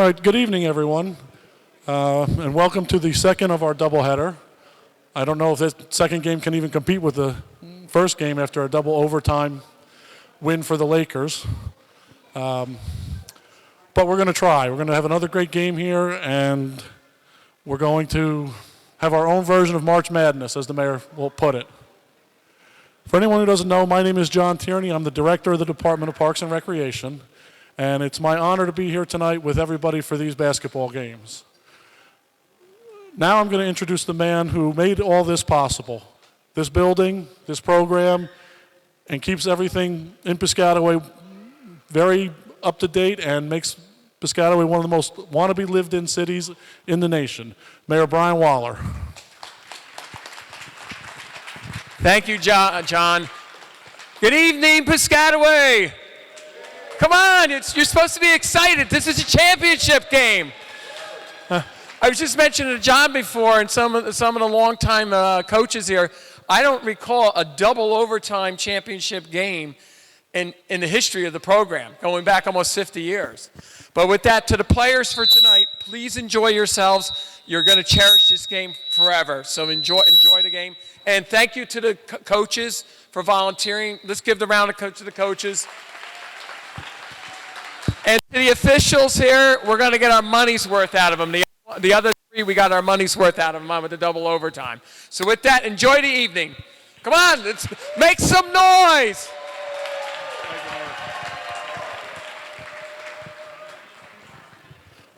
All right, good evening, everyone, and welcome to the second of our doubleheader. I don't know if this second game can even compete with the first game after a double overtime win for the Lakers. But we're going to try. We're going to have another great game here, and we're going to have our own version of March Madness, as the mayor will put it. For anyone who doesn't know, my name is John Tierney. I'm the director of the Department of Parks and Recreation, and it's my honor to be here tonight with everybody for these basketball games. Now I'm going to introduce the man who made all this possible, this building, this program, and keeps everything in Piscataway very up to date and makes Piscataway one of the most want-to-be lived-in cities in the nation. Mayor Brian Waller. Thank you, John. Good evening, Piscataway. Come on, you're supposed to be excited. This is a championship game. I was just mentioning to John before, and some of the longtime coaches here, I don't recall a double overtime championship game in the history of the program, going back almost 50 years. But with that, to the players for tonight, please enjoy yourselves. You're going to cherish this game forever, so enjoy the game. And thank you to the coaches for volunteering. Let's give the round to the coaches. And to the officials here, we're going to get our money's worth out of them. The other three, we got our money's worth out of them with the double overtime. So with that, enjoy the evening. Come on, let's make some noise.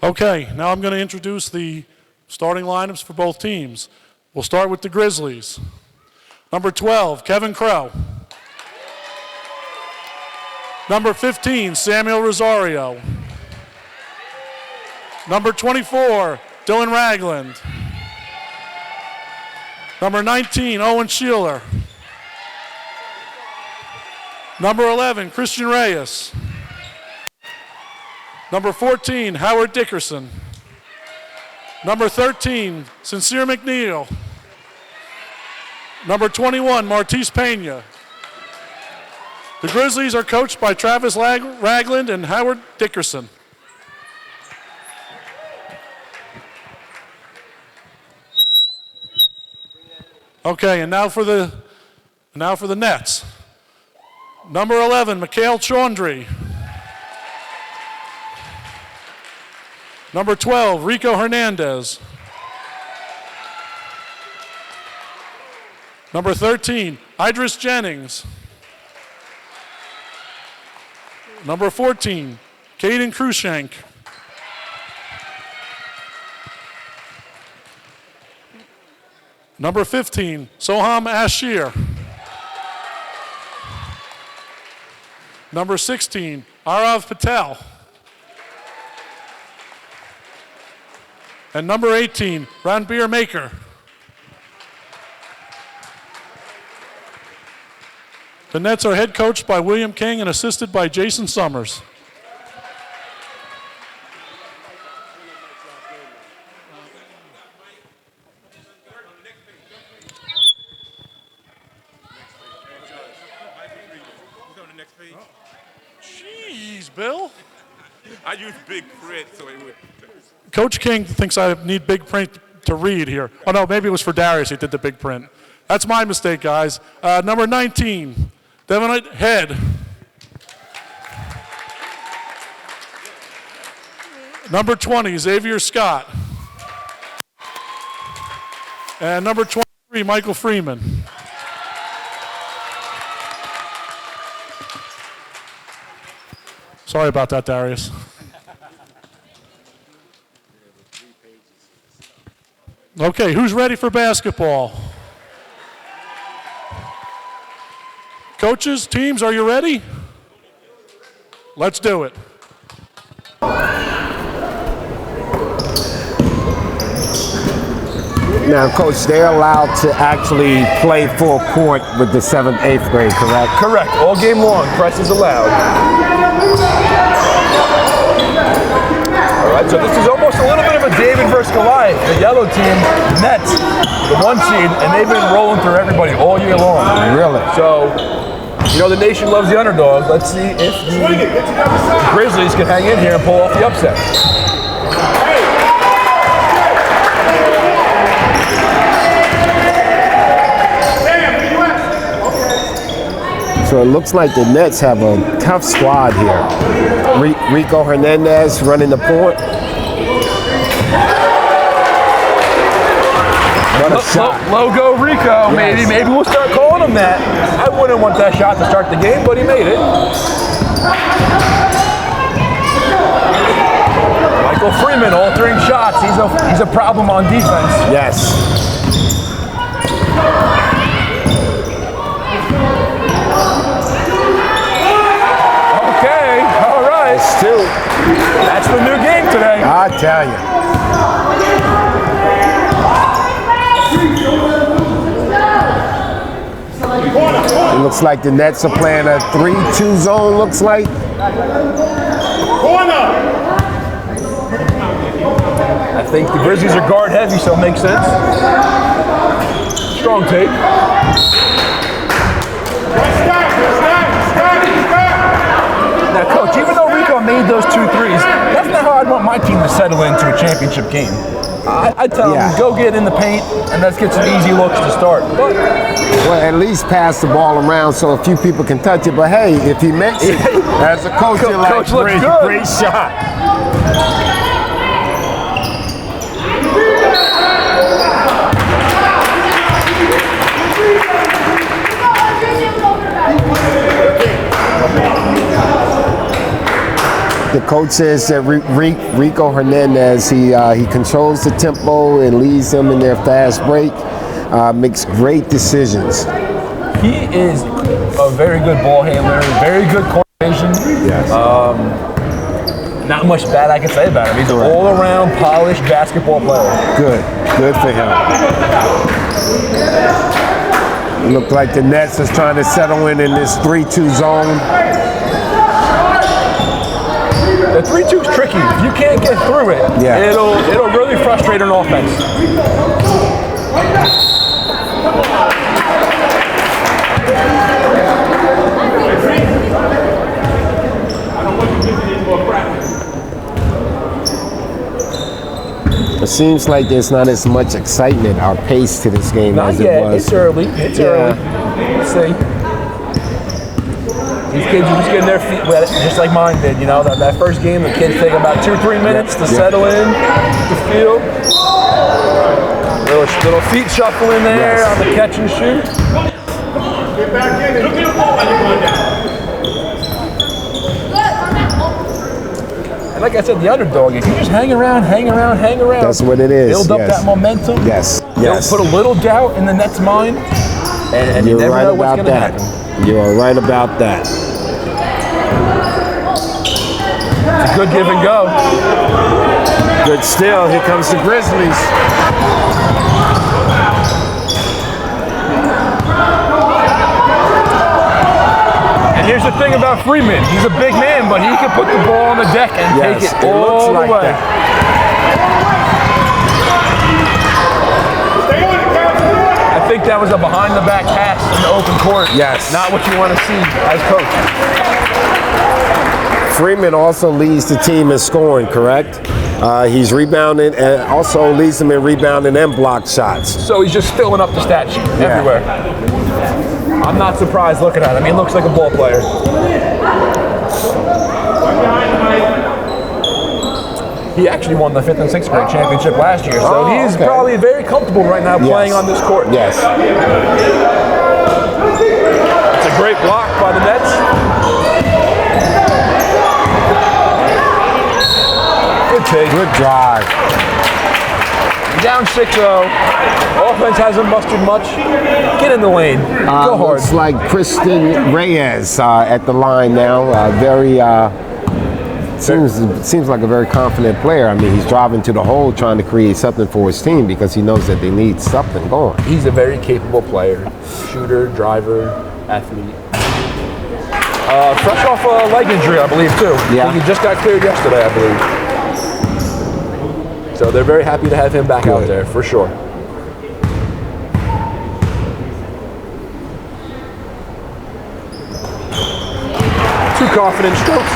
Okay, now I'm going to introduce the starting lineups for both teams. We'll start with the Grizzlies. Number 12, Kevin Crow. Number 15, Samuel Rosario. Number 24, Dylan Ragland. Number 19, Owen Sheeler. Number 11, Christian Reyes. Number 14, Howard Dickerson. Number 13, Sincere McNeil. Number 21, Martise Pena. The Grizzlies are coached by Travis Ragland and Howard Dickerson. Okay, and now for the Nets. Number 11, Mikhail Chaudhry. Number 12, Rico Hernandez. Number 13, Idris Jennings. Number 14, Caden Krushank. Number 15, Soham Ashir. Number 16, Arav Patel. And number 18, Ranbir Maker. The Nets are head coached by William King and assisted by Jason Summers. Jeez, Bill. I use big print so it would. Coach King thinks I need big print to read here. Oh, no, maybe it was for Darius he did the big print. That's my mistake, guys. Number 19, Devonite Head. Number 20, Xavier Scott. And number 23, Michael Freeman. Sorry about that, Darius. Okay, who's ready for basketball? Coaches, teams, are you ready? Let's do it. Now, Coach, they're allowed to actually play full court with the 7th, 8th grade, correct? Correct. All game long, press is allowed. All right, so this is almost a little bit of a David versus Goliath. The yellow team, Nets, the 1 seed, and they've been rolling through everybody all year long. Really? So, you know, the nation loves the underdog. Let's see if the Grizzlies can hang in here and pull off the upset. So it looks like the Nets have a tough squad here. Rico Hernandez running the point. What a shot. Logo Rico, Yes. maybe we'll start calling him that. I wouldn't want that shot to start the game, but he made it. Michael Freeman altering shots. He's a problem on defense. Yes. Okay, all right. Still, That's the new game today. I tell you. It looks like the Nets are playing a 3-2 zone, looks like. I think the Grizzlies are guard heavy, so it makes sense. Strong take. Now, Coach, even though Rico made those 2 threes, that's not how I'd want my team to settle into a championship game. I tell them, go get in the paint and let's get some easy looks to start. But Well, at least pass the ball around so a few people can touch it. But hey, if he makes it, as a coach, you're like, Coach looks great, good. great shot. The coach says that Rico Hernandez, he controls the tempo and leads them in their fast break, makes great decisions. he is a very good ball handler, very good coordination. Yes. Not much bad I can say about him. He's an all-around polished basketball player. Good for him. Look like the Nets is trying to settle in this 3-2 zone. The 3-2 is tricky. If you can't get through it, it'll really frustrate an offense. It seems like there's not as much excitement or pace to this game Not as yet. it was. It's early. It's early. Let's see. These kids are just getting their feet wet, just like mine did. You know, that first game, the kids take about 2-3 minutes to settle in, to feel. Little feet shuffle in there on the catch and shoot. Get back in and look at the ball when you're going down. And like I said, the underdog, if you just hang around. That's what it is. Build up that momentum. Yes. Don't put a little doubt in the Nets' mind, and you You're never right know what's about going to that. happen. You are right about that. It's a good give and go. Good still. Here comes the Grizzlies. And here's the thing about Freeman. He's a big man, but he can put the ball on the deck and take it all the way. I think that was a behind-the-back pass in the open court. Yes. Not what you want to see as coach. Freeman also leads the team in scoring, correct? He's rebounding and also leads them in rebounding and block shots. So he's just filling up the stat sheet everywhere. I'm not surprised looking at him. He looks like a ball player. He actually won the 5th and 6th grade championship last year, so he's probably very comfortable right now playing on this court. Yes. It's a great block by the Nets. Good take. Good drive. Down 6-0. Offense hasn't mustered much. Get in the lane. Go hard. Looks like Christian Reyes at the line now. Seems like a very confident player. I mean, he's driving to the hole trying to create something for his team because he knows that they need something going. He's a very capable player. Shooter, driver, athlete. Fresh off a leg injury, I believe, too. Yeah. He just got cleared yesterday, I believe. So they're very happy to have him back out there, for sure. Two confident strokes.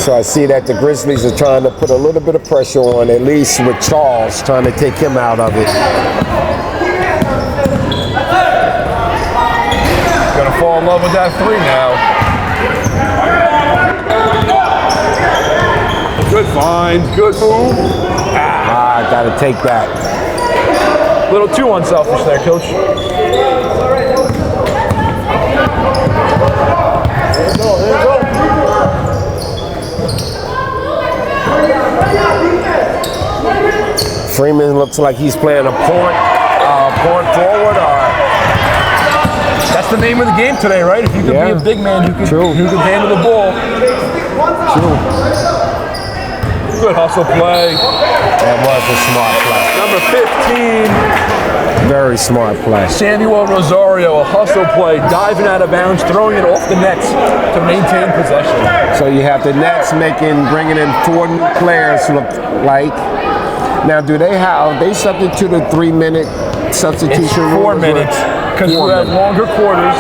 So I see that the Grizzlies are trying to put a little bit of pressure on, at least with Charles, trying to take him out of it. fall in love with that three now. Good find, good move. Gotta take that. A little too unselfish there, Coach. Freeman looks like he's playing a point forward, or That's the name of the game today, right? If you could be a big man who could handle the ball. True. Good hustle play. That was a smart play. Number 15. Very smart play. Samuel Rosario, a hustle play, diving out of bounds, throwing it off the nets to maintain possession. So you have the Nets bringing in 4 new players, look like. Now, do they substitute a 3-minute substitution It's rule? 4 minutes, because we have longer quarters.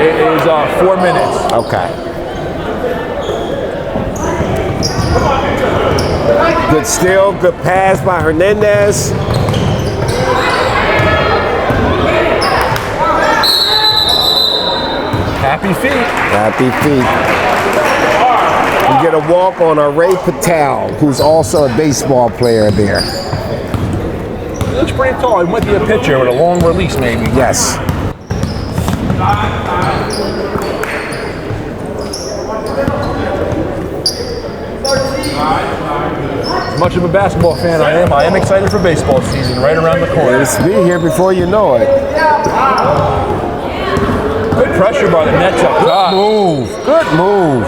It is 4 minutes. Okay. Good steal, good pass by Hernandez. Happy feet. Happy feet. We get a walk on Ray Patel, who's also a baseball player there. He looks pretty tall. He might be a pitcher with a long release, maybe. Yes. As much of a basketball fan I am excited for baseball season right around the corner. It's be here before you know it. Good pressure by the Nets up top. Good move.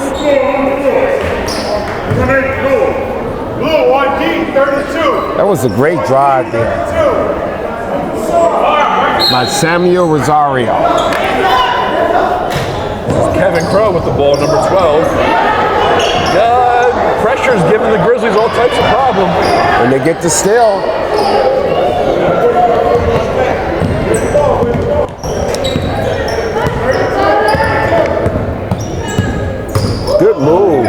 Blue, ID 32. That was a great drive there by Samuel Rosario. Kevin Crow with the ball, number 12. Pressure's giving the Grizzlies all types of problems. And they get the steal. Good move.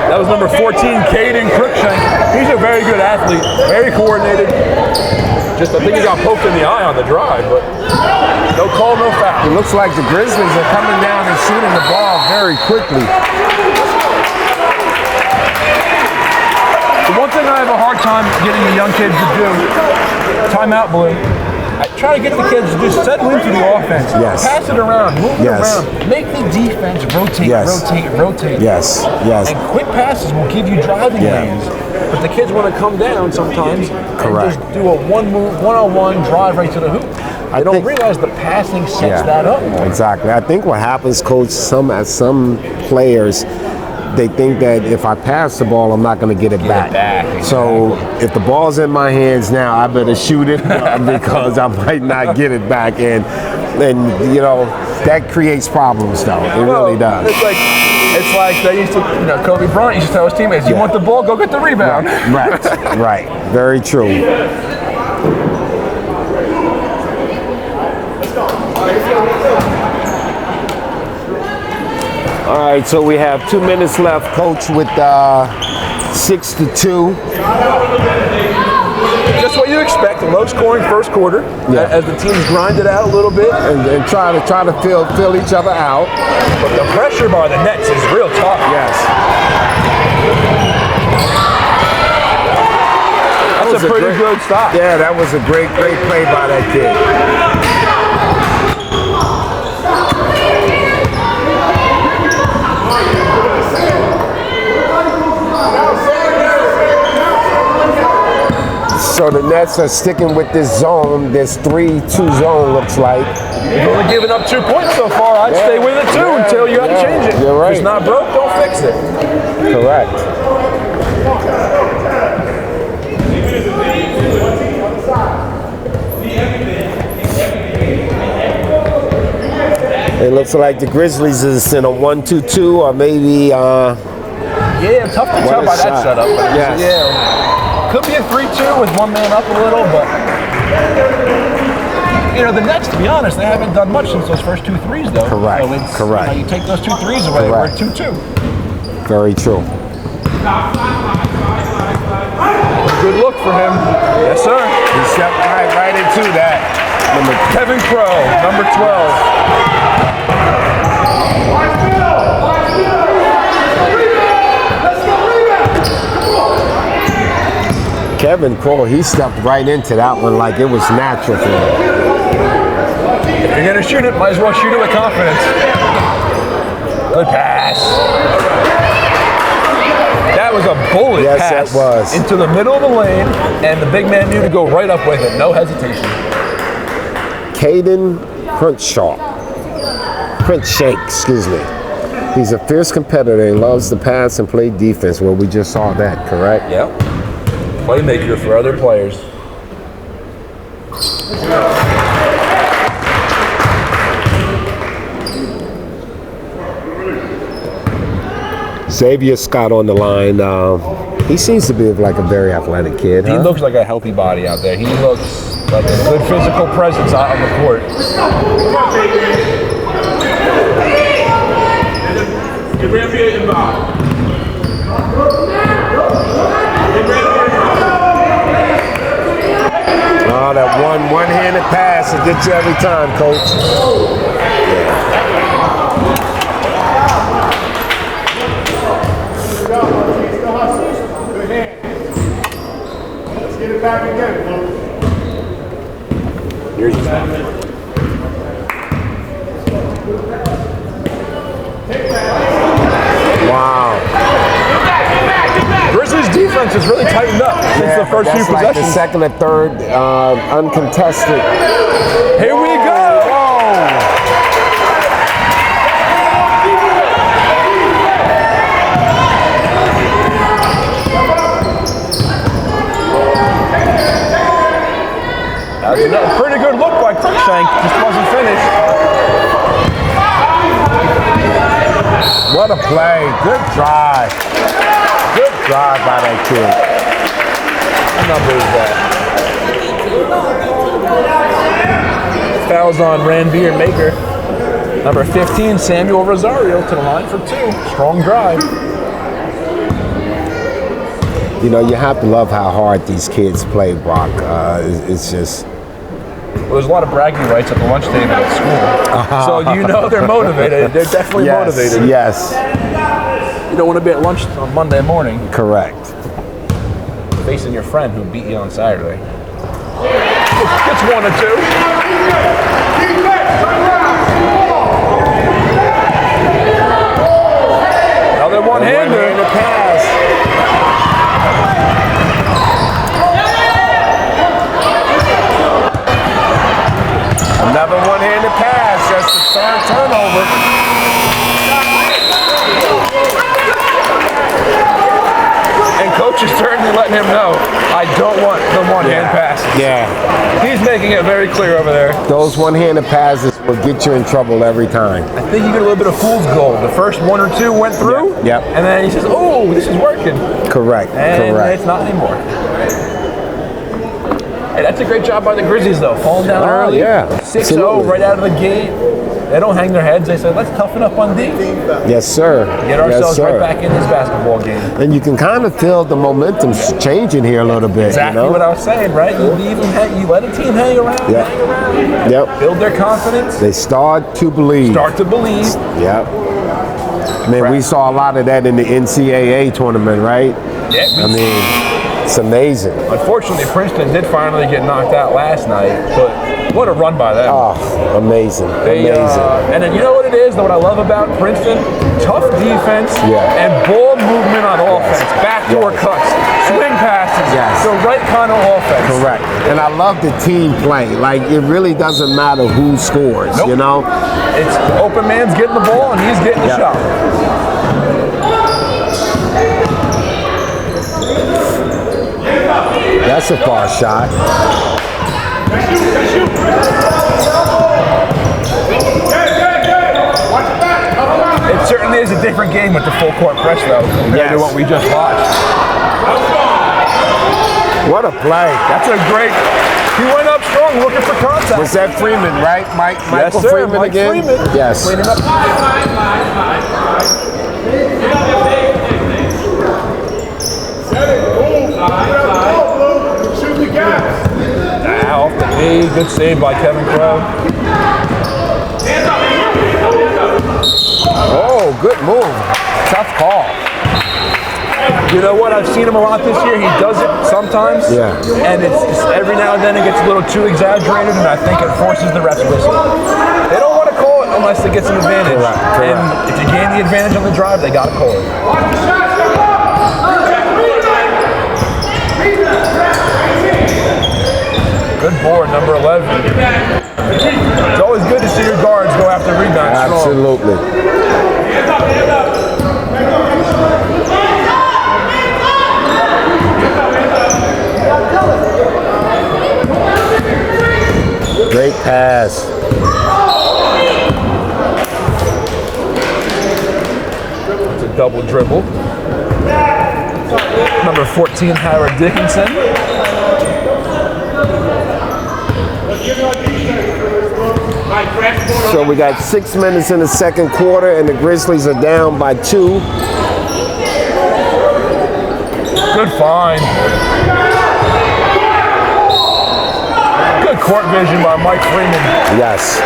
That was number 14, Caden Cruikshank. He's a very good athlete, very coordinated. Just I think he got poked in the eye on the drive, but no call, no foul. It looks like the Grizzlies are coming down and shooting the ball very quickly. The one thing I have a hard time getting the young kids to do, timeout, Blue, I try to get the kids to just settle into the offense. Yes. Pass it around, move it Yes. around. Make the defense rotate, Yes. rotate. Yes, yes. And quick passes will give you driving Yeah. lanes. But the kids want to come down sometimes Correct. and just do a one-on-one drive right to the hoop. They don't think- realize the passing sets that up. Exactly. I think what happens, Coach, some players, they think that if I pass the ball, I'm not going to get it back. So if the ball's in my hands now, I better shoot it because I might not get it back. And you know, that creates problems, though. It really does. It's like they used to, Kobe Bryant used to tell his teammates, you want the ball, go get the rebound. Right. Very true. All right, so we have 2 minutes left, Coach, with 6-2. Just what you expect, a low-scoring first quarter as the teams grind it out a little bit. And try to fill each other out. But the pressure by the Nets is real tough. Yes. That's a pretty good stop. Yeah, that was a great play by that kid. So the Nets are sticking with this zone, this 3-2 zone looks like. You've only given up 2 points so far. I'd stay with it too until you got to change it. You're right. If it's not broke, don't fix it. Correct. It looks like the Grizzlies is in a 1-2-2 or maybe Yeah, tough to tell by that setup. But Yes. could be a 3-2 with one man up a little, but the Nets, to be honest, they haven't done much since those first 2 threes, though. Correct. So it's, Correct. You take those 2 threes away, we're at 2-2. Very true. Good look for him. Yes, sir. He stepped right into that. Kevin Crow, number 12. Kevin Crow, he stepped right into that one like it was natural for him. If you're gonna shoot it, might as well shoot it with confidence. Good pass. That was a bullet pass. Yes, it was. Into the middle of the lane, and the big man knew to go right up with it. No hesitation. Caden Crenshaw, excuse me. He's a fierce competitor and loves to pass and play defense. Well, we just saw that, correct? Yep. Playmaker for other players. Xavier Scott on the line. He seems to be like a very athletic kid. He looks like a healthy body out there. He looks like a good physical presence out on the court. Oh, that one-handed pass will get you every time, Coach. Let's get it back again, folks. Here's his back. Wow. Grizzlies defense has really tightened up since the first few That's like possessions. the second or third uncontested. Here we go. That was a pretty good look by Crookshank, just wasn't finished. What a play. Good drive. Good drive by that kid. What number is that? Fouls on Ranveer Maker. Number 15, Samuel Rosario to the line for 2. Strong drive. You know, you have to love how hard these kids play, Brock. It's just... Well, there's a lot of bragging rights at the lunch table at school. So you know they're motivated. They're definitely motivated. Yes, You don't want to be at lunch on Monday morning correct. facing your friend who beat you on Saturday. Gets 1 or 2. Another one-hander. One-handed pass. Another one-handed pass. That's the third turnover. And coach is certainly letting him know, I don't want the one-hand passes. Yeah. He's making it very clear over there. Those one-handed passes will get you in trouble every time. I think you get a little bit of fool's gold. The first 1 or 2 went through, Yep. and then he says, oh, this is working. Correct. And Correct. it's not anymore. Hey, that's a great job by the Grizzlies, though. Falling down early. Yeah. 6-0 Absolutely. right out of the gate. They don't hang their heads. They say, let's toughen up on D. Yes, sir. Get ourselves yes, sir. right back in this basketball game. And you can kind of feel the momentum's changing here a little bit. Exactly you know? what I was saying, right? You let a team hang around, Yep. hang around. Yep. Build their confidence. They start to believe. Start to believe. Yep. Man, we saw a lot of that in the NCAA tournament, right? Yeah, I mean, it's amazing. unfortunately, Princeton did finally get knocked out last night, but what a run by them. Oh, amazing. They, amazing. And then you know what it is, though, what I love about Princeton? Tough defense and ball movement on offense. Backdoor cuts, swing passes, Yes. the right kind of offense. Correct. And I love the team play. Like, it really doesn't matter who scores, Nope. you know? It's the open man's getting the ball and he's getting the shot. That's a far shot. It certainly is a different game with the full court press, though, compared to what we just watched. What a play. That's a great. He went up strong looking for contact. Was that Freeman, right? Michael sir, Freeman Mike again? Freeman. Yes. Cleaning up. Shoot the gas. Off the Good save by Kevin Crowe. Oh, good move. Tough call. You know what? I've seen him a lot this year. He does it sometimes. Yeah. And it's every now and then it gets a little too exaggerated, and I think it forces the ref's whistle. They don't want to call it unless it gets an advantage. Correct. And if you gain the advantage on the drive, they got to call it. Good board, number 11. It's always good to see your guards go after rebounds. Absolutely. Great pass. It's a double dribble. Number 14, Howard Dickinson. So we got 6 minutes in the second quarter, and the Grizzlies are down by 2. Good find. Good court vision by Mike Freeman. Yes.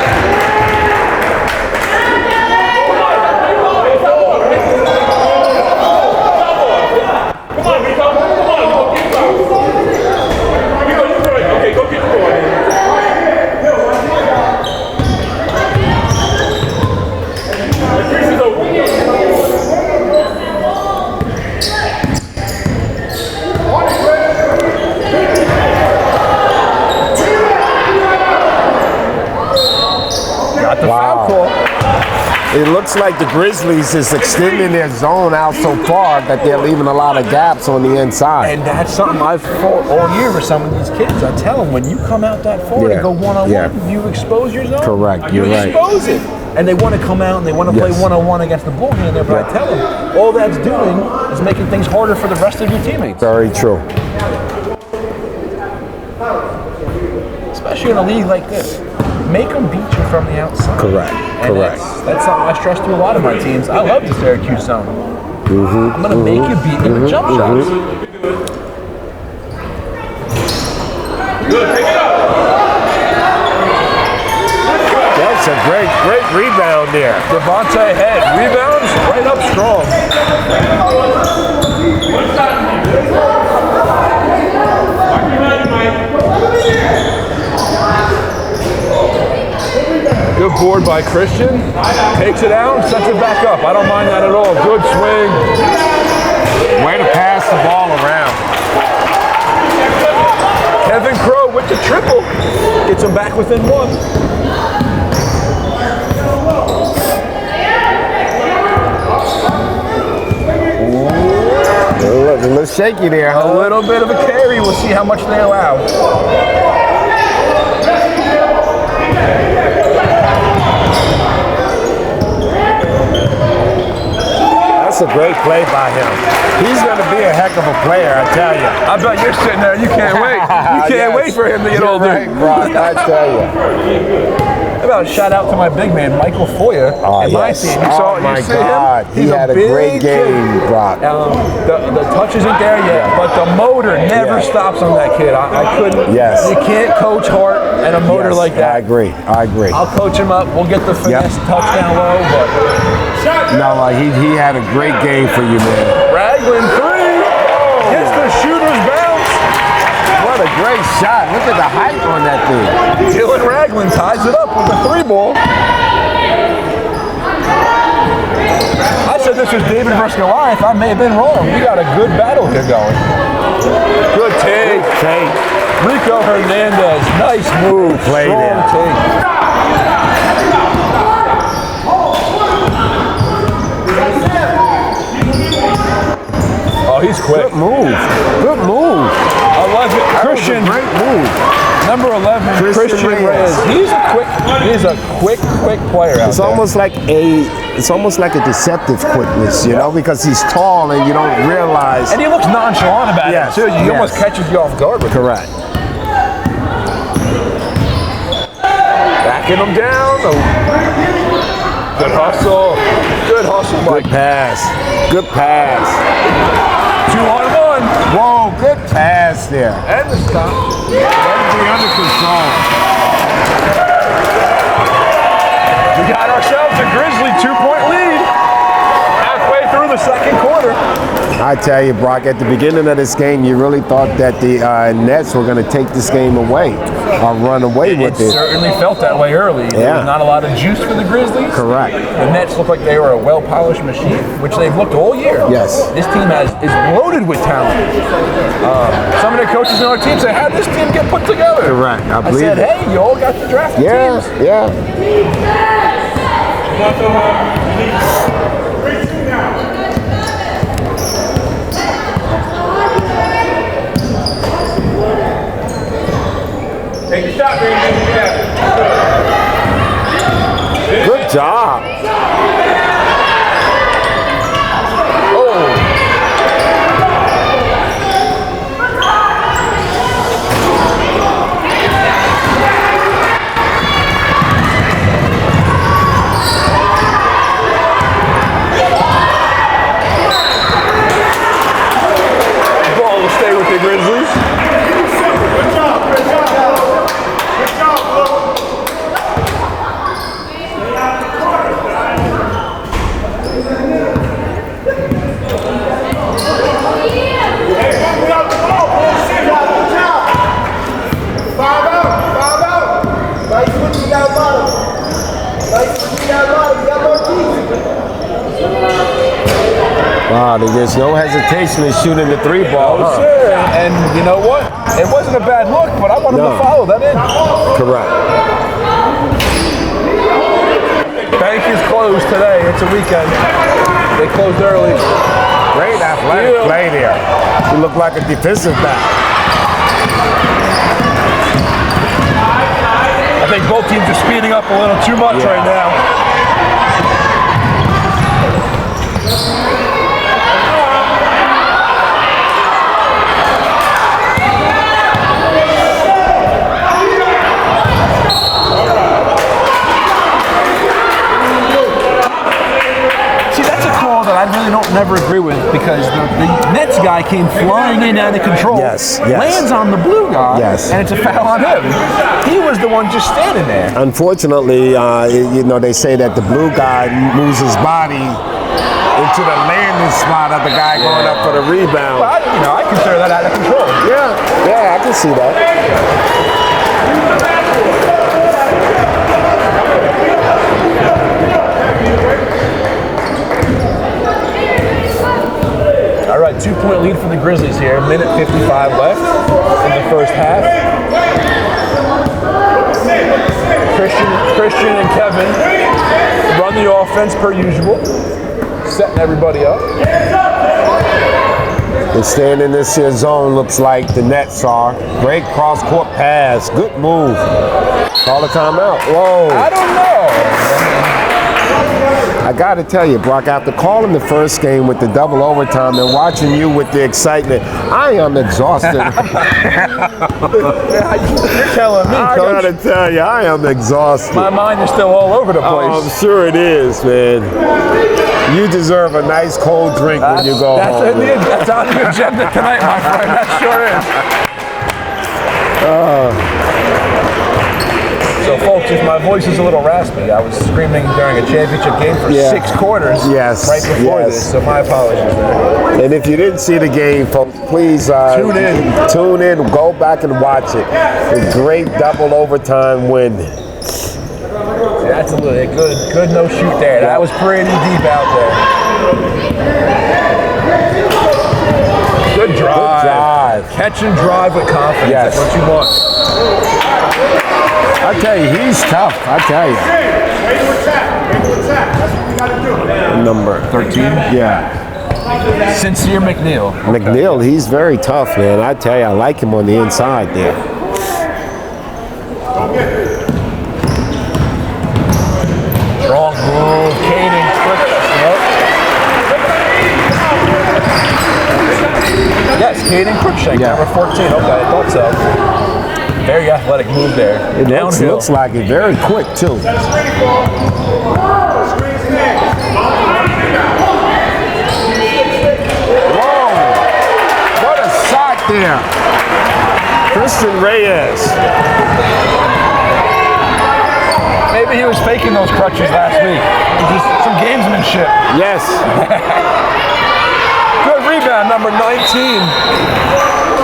It looks like the Grizzlies is extending their zone out so far that they're leaving a lot of gaps on the inside. And that's something I've fought all year with some of these kids. I tell them, when you come out that far and go one-on-one, you expose your zone. Correct, you you're right. expose it. And they want to come out and they want to play one-on-one against the ball handler, but I tell them, all that's doing is making things harder for the rest of your teammates. Very true. Especially in a league like this. Make them beat you from the outside. Correct. And that's something I stress to a lot of my teams. I love the Syracuse zone. I'm going to make you beat me with jump shots. Good, take it up. That's a great rebound there. Devontae Head rebounds right up strong. Good board by Christian. Takes it out, sets it back up. I don't mind that at all. Good swing. Way to pass the ball around. Kevin Crowe with the triple. Gets him back within 1. A little shaky there, huh? A little bit of a carry. We'll see how much they allow. That's a great play by him. He's going to be a heck of a player, I tell you. I bet you're sitting there. You can't wait. You can't wait for him to get You're older. right, Brock, I tell you. How about a shout out to my big man, Michael Foyer, and my team. You saw, my you see God. him? He He's had a big great game, kid. Brock. The touch isn't there yet, but the motor never stops on that kid. I couldn't. Yes. You can't coach heart and a motor like that. I agree. I'll coach him up. We'll get the finesse touchdown low, but No, he had a great game for you, man. Ragland 3 gets the shooter's bounce. What a great shot. Look at the height on that thing. Dylan Ragland ties it up with a 3-ball. I said this was David versus Goliath. I may have been wrong. We got a good battle here going. Good take. Rico Hernandez. Nice move. Play Strong there. take. Oh, he's quick. Good move. 11. Christian. Great move. Number 11, Christian Reyes. He's a quick player out It's there. almost like a deceptive quickness, you know, because he's tall and you don't realize. And he looks nonchalant about it too. He almost catches you off guard with it. Correct. Backing him down. Good hustle. Good hustle, Mike. Good pass. 2-on-1. Whoa, good pass there. And the stop. Everything under control. We got ourselves a Grizzly 2-point lead. Halfway through the second quarter. I tell you, Brock, at the beginning of this game, you really thought that the Nets were going to take this game away or run away with It it. certainly felt that way early. There was not a lot of juice for the Grizzlies. Correct. The Nets looked like they were a well-polished machine, which they've looked all year. Yes. This team is loaded with talent. Some of the coaches on our team say, how did this team get put together? Correct. I I believe said, it. hey, you all got the drafted teams. Yeah. Take a shot, Randy. Good job. The ball will stay with the Grizzlies. Good job. Good job, Blue. Hey, we got the ball, bullshit. Good job. 5 out. Nice switch, you got bottom. You got more keys. Wow, there's no hesitation in shooting the 3-ball. Oh, sure. And you know what? It wasn't a bad look, but I want him to follow that in. Correct. Bank is closed today. It's a weekend. They closed early. Great athletic play there. He looked like a defensive back. I think both teams are speeding up a little too much right now. See, that's a call that I really don't never agree with because the Nets guy came flying in out of control, Yes. lands on the blue guy, Yes. and it's a foul on him. He was the one just standing there. Unfortunately, they say that the blue guy moves his body into the landing spot of the guy going up for the rebound. Well, I consider that out of control. Yeah, I can see that. All right, 2-point lead for the Grizzlies here. Minute 55 left in the first half. Christian and Kevin run the offense per usual, setting everybody up. They're staying in this here zone, looks like the Nets are. Great cross-court pass. Good move. Call the timeout. Whoa. I don't know. I got to tell you, Brock, after calling the first game with the double overtime and watching you with the excitement, I am exhausted. You're telling me, I got Coach. to tell you, I am exhausted. My mind is still all over the place. Oh, I'm sure it is, man. You deserve a nice cold drink when you go home. That's on the agenda tonight, my friend. That sure is. So, folks, if my voice is a little raspy, I was screaming during a championship game for 6 quarters right before this, so my apologies there. And if you didn't see the game, folks, please Tune in. Tune in, go back and watch it. A great double overtime win. That's a little good no shoot there. That was pretty deep out there. Good drive. Catch and drive with confidence. Yes. That's what you want. I tell you, he's tough. I tell you. Ready to attack. That's what we got to do. Number 13? Yeah. Sincere McNeil. McNeil, he's very tough, man. I tell you, I like him on the inside there. Strong move. Kading quick. Yes, Kading Crookshank, number 14. Okay, I thought so. Very athletic move there. It looks like it. Very quick, too. Whoa! there. Christian Reyes. Maybe he was faking those crutches last week. Just some gamesmanship. Yes. Good rebound, number 19.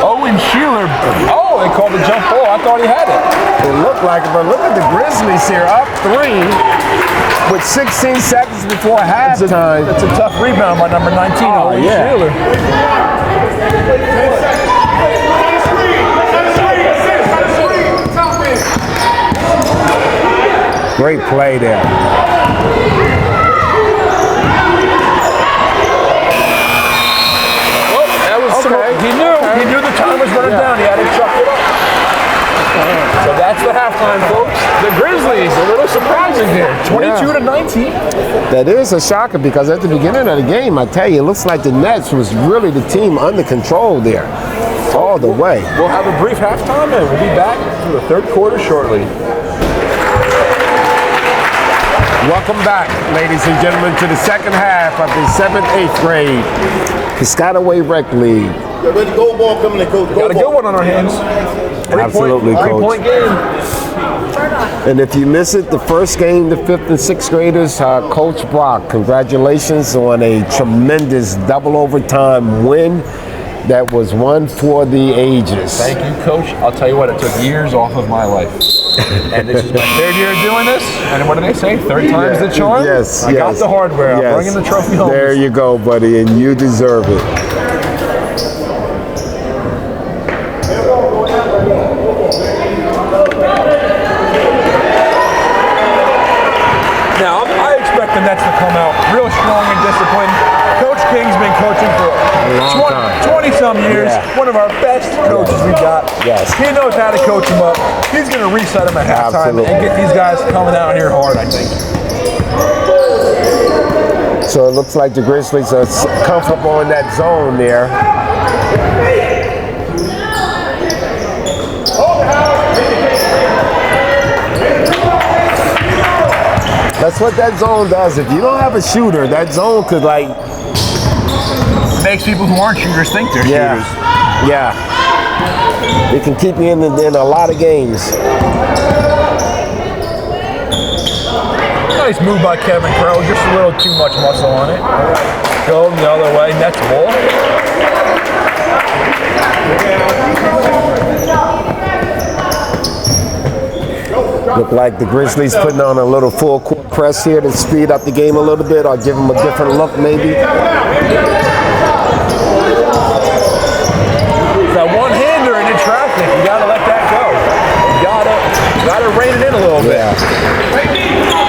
Owen Sheeler. Oh, they called the jump ball. I thought he had it. It looked like it, but look at the Grizzlies here, up 3 with 16 seconds before halftime. That's a tough rebound by number 19, Owen Sheeler. Great play there. Okay. He knew the time was running down. He had to chuck it up. So that's the halftime, folks. The Grizzlies, a little surprising here. 22 to 19. That is a shocker because at the beginning of the game, I tell you, it looks like the Nets was really the team under control there. All the way. We'll have a brief halftime and we'll be back for the third quarter shortly. Welcome back, ladies and gentlemen, to the second half of the 7th, 8th grade Piscataway Rec League. Ready, go ball coming in, coach. Got a good one on our hands. Absolutely, Coach. 3-point game. And if you miss it, the first game, the 5th and 6th graders, Coach Brock, congratulations on a tremendous double overtime win that was one for the ages. Thank you, Coach. I'll tell you what, it took years off of my life. And this is my third year doing this. And what do they say? Third time's the charm? Yes, I got the hardware. I'm bringing the trophy home. There you go, buddy, and you deserve it. Now, I expect the Nets to come out real strong and disciplined. Coach King's been coaching for 20-some years. Yeah. One of our best coaches we got. Yes. He knows how to coach them up. He's going to reset them at halftime and get these guys coming out here hard, I think. So it looks like the Grizzlies are comfortable in that zone there. That's what that zone does. If you don't have a shooter, that zone could Makes people who aren't shooters think they're shooters. Yeah. It can keep you in a lot of games. Nice move by Kevin Crowe, just a little too much muscle on it. Go the other way, Nets ball. Look like the Grizzlies putting on a little full court press here to speed up the game a little bit or give them a different look maybe. That one-hander in traffic, you gotta let that go. You gotta rein it in a little bit.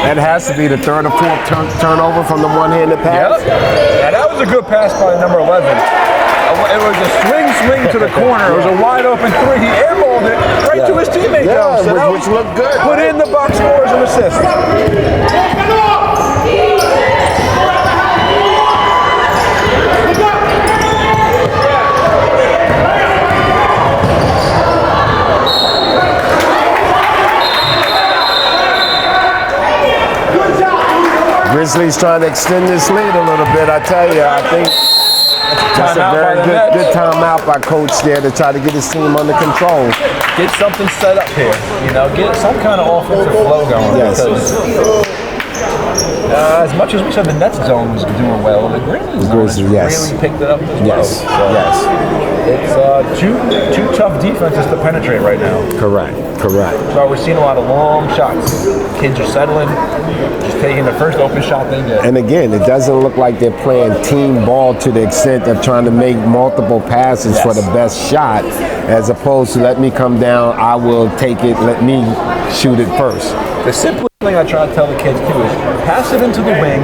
That has to be the third or fourth turnover from the one-handed pass. Yep. Yeah, that was a good pass by number 11. It was a swing to the corner. It was a wide open three. He airballed it right to his teammate. Yeah, so which looked good. Put in the box score as an assist. Grizzlies trying to extend this lead a little bit. I tell you, I think that's a very good timeout by Coach there to try to get his team under control. Get something set up here. Get some kind of offensive flow going. Yes. Because as much as we said the Nets zone was doing well, the Grizzlies really picked it up as well. Yes. It's two tough defenses to penetrate right now. Correct. So we're seeing a lot of long shots. Kids are settling, just taking the first open shot they get. And again, it doesn't look like they're playing team ball to the extent of trying to make multiple passes for the best shot, as opposed to let me come down, I will take it, let me shoot it first. The simplest thing I try to tell the kids too is pass it into the wing,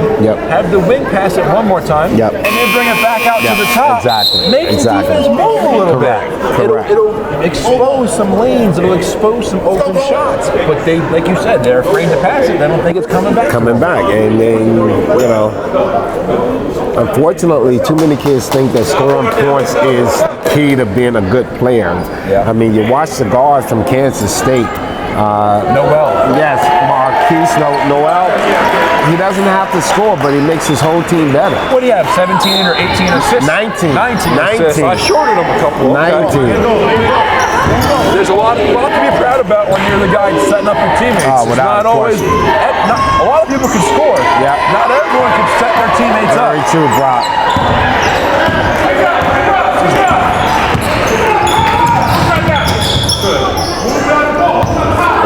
have the wing pass it one more time, and then bring it back out to the top. Exactly. Make the defense move a little bit. It'll expose some lanes, it'll expose some open shots. But they, like you said, they're afraid to pass it. They don't think it's coming back. And then, unfortunately, too many kids think that scoring points is key to being a good player. I mean, you watch the guard from Kansas State. Noel. Yes, Marquise Noel. he doesn't have to score, but he makes his whole team better. What do you have, 17 or 18 assists? 19. 19 assists. I shorted him a couple. 19. There's a lot to be proud about when you're the guy setting up your teammates. Oh, It's without not always. A lot of people can score. Yeah. Not everyone can set their teammates up. Very true, Brock.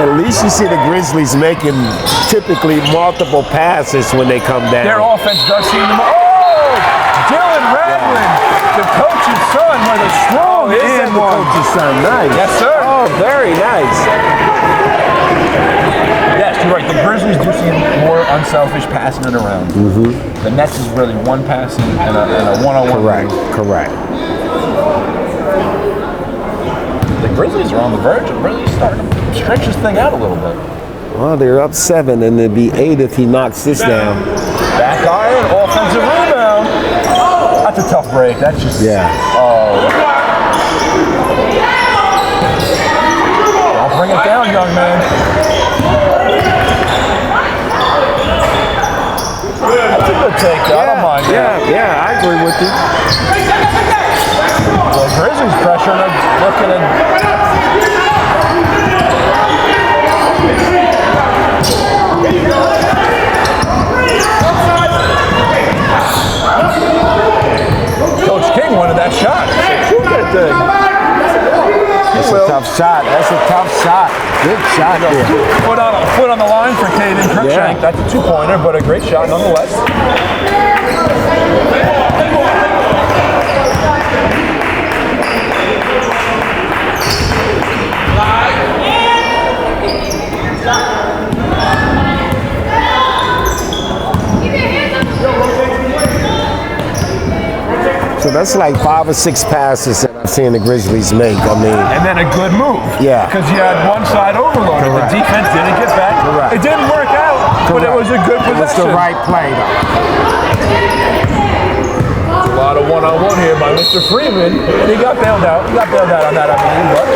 At least you see the Grizzlies making typically multiple passes when they come down. Their offense does seem to. Oh! Dylan Ragland, the coach's son, with a strong Is that and the one. coach's son? Nice. Yes, sir. Oh, very nice. Yes, you're right. The Grizzlies do seem more unselfish passing it around. The Nets is really one passing and a one-on-one. Correct. The Grizzlies are on the verge of really starting to stretch this thing out a little bit. Well, they're up 7, and it'd be 8 if he knocks this down. Back iron, offensive rebound. That's a tough break. That's just. Yeah. Don't bring it down, young man. That's a good take, though. I don't mind that. Yeah, I agree with you. Well, Grizzlies pressure, they're looking at. Coach King wanted that shot. Shoot that thing. That's a tough shot. Good shot there. Foot on the line for Caden Cruikshank. Yeah. That's a two-pointer, but a great shot nonetheless. So that's like 5 or 6 passes that I've seen the Grizzlies make. I mean, And then a good move. Yeah. Because you had one side overloaded. Correct. The defense didn't get back. Correct. It didn't work out, but it was a good it was possession. the right play, though. A lot of one-on-one here by Mr. Freeman. And he got bailed out. He got bailed out on that, I believe. But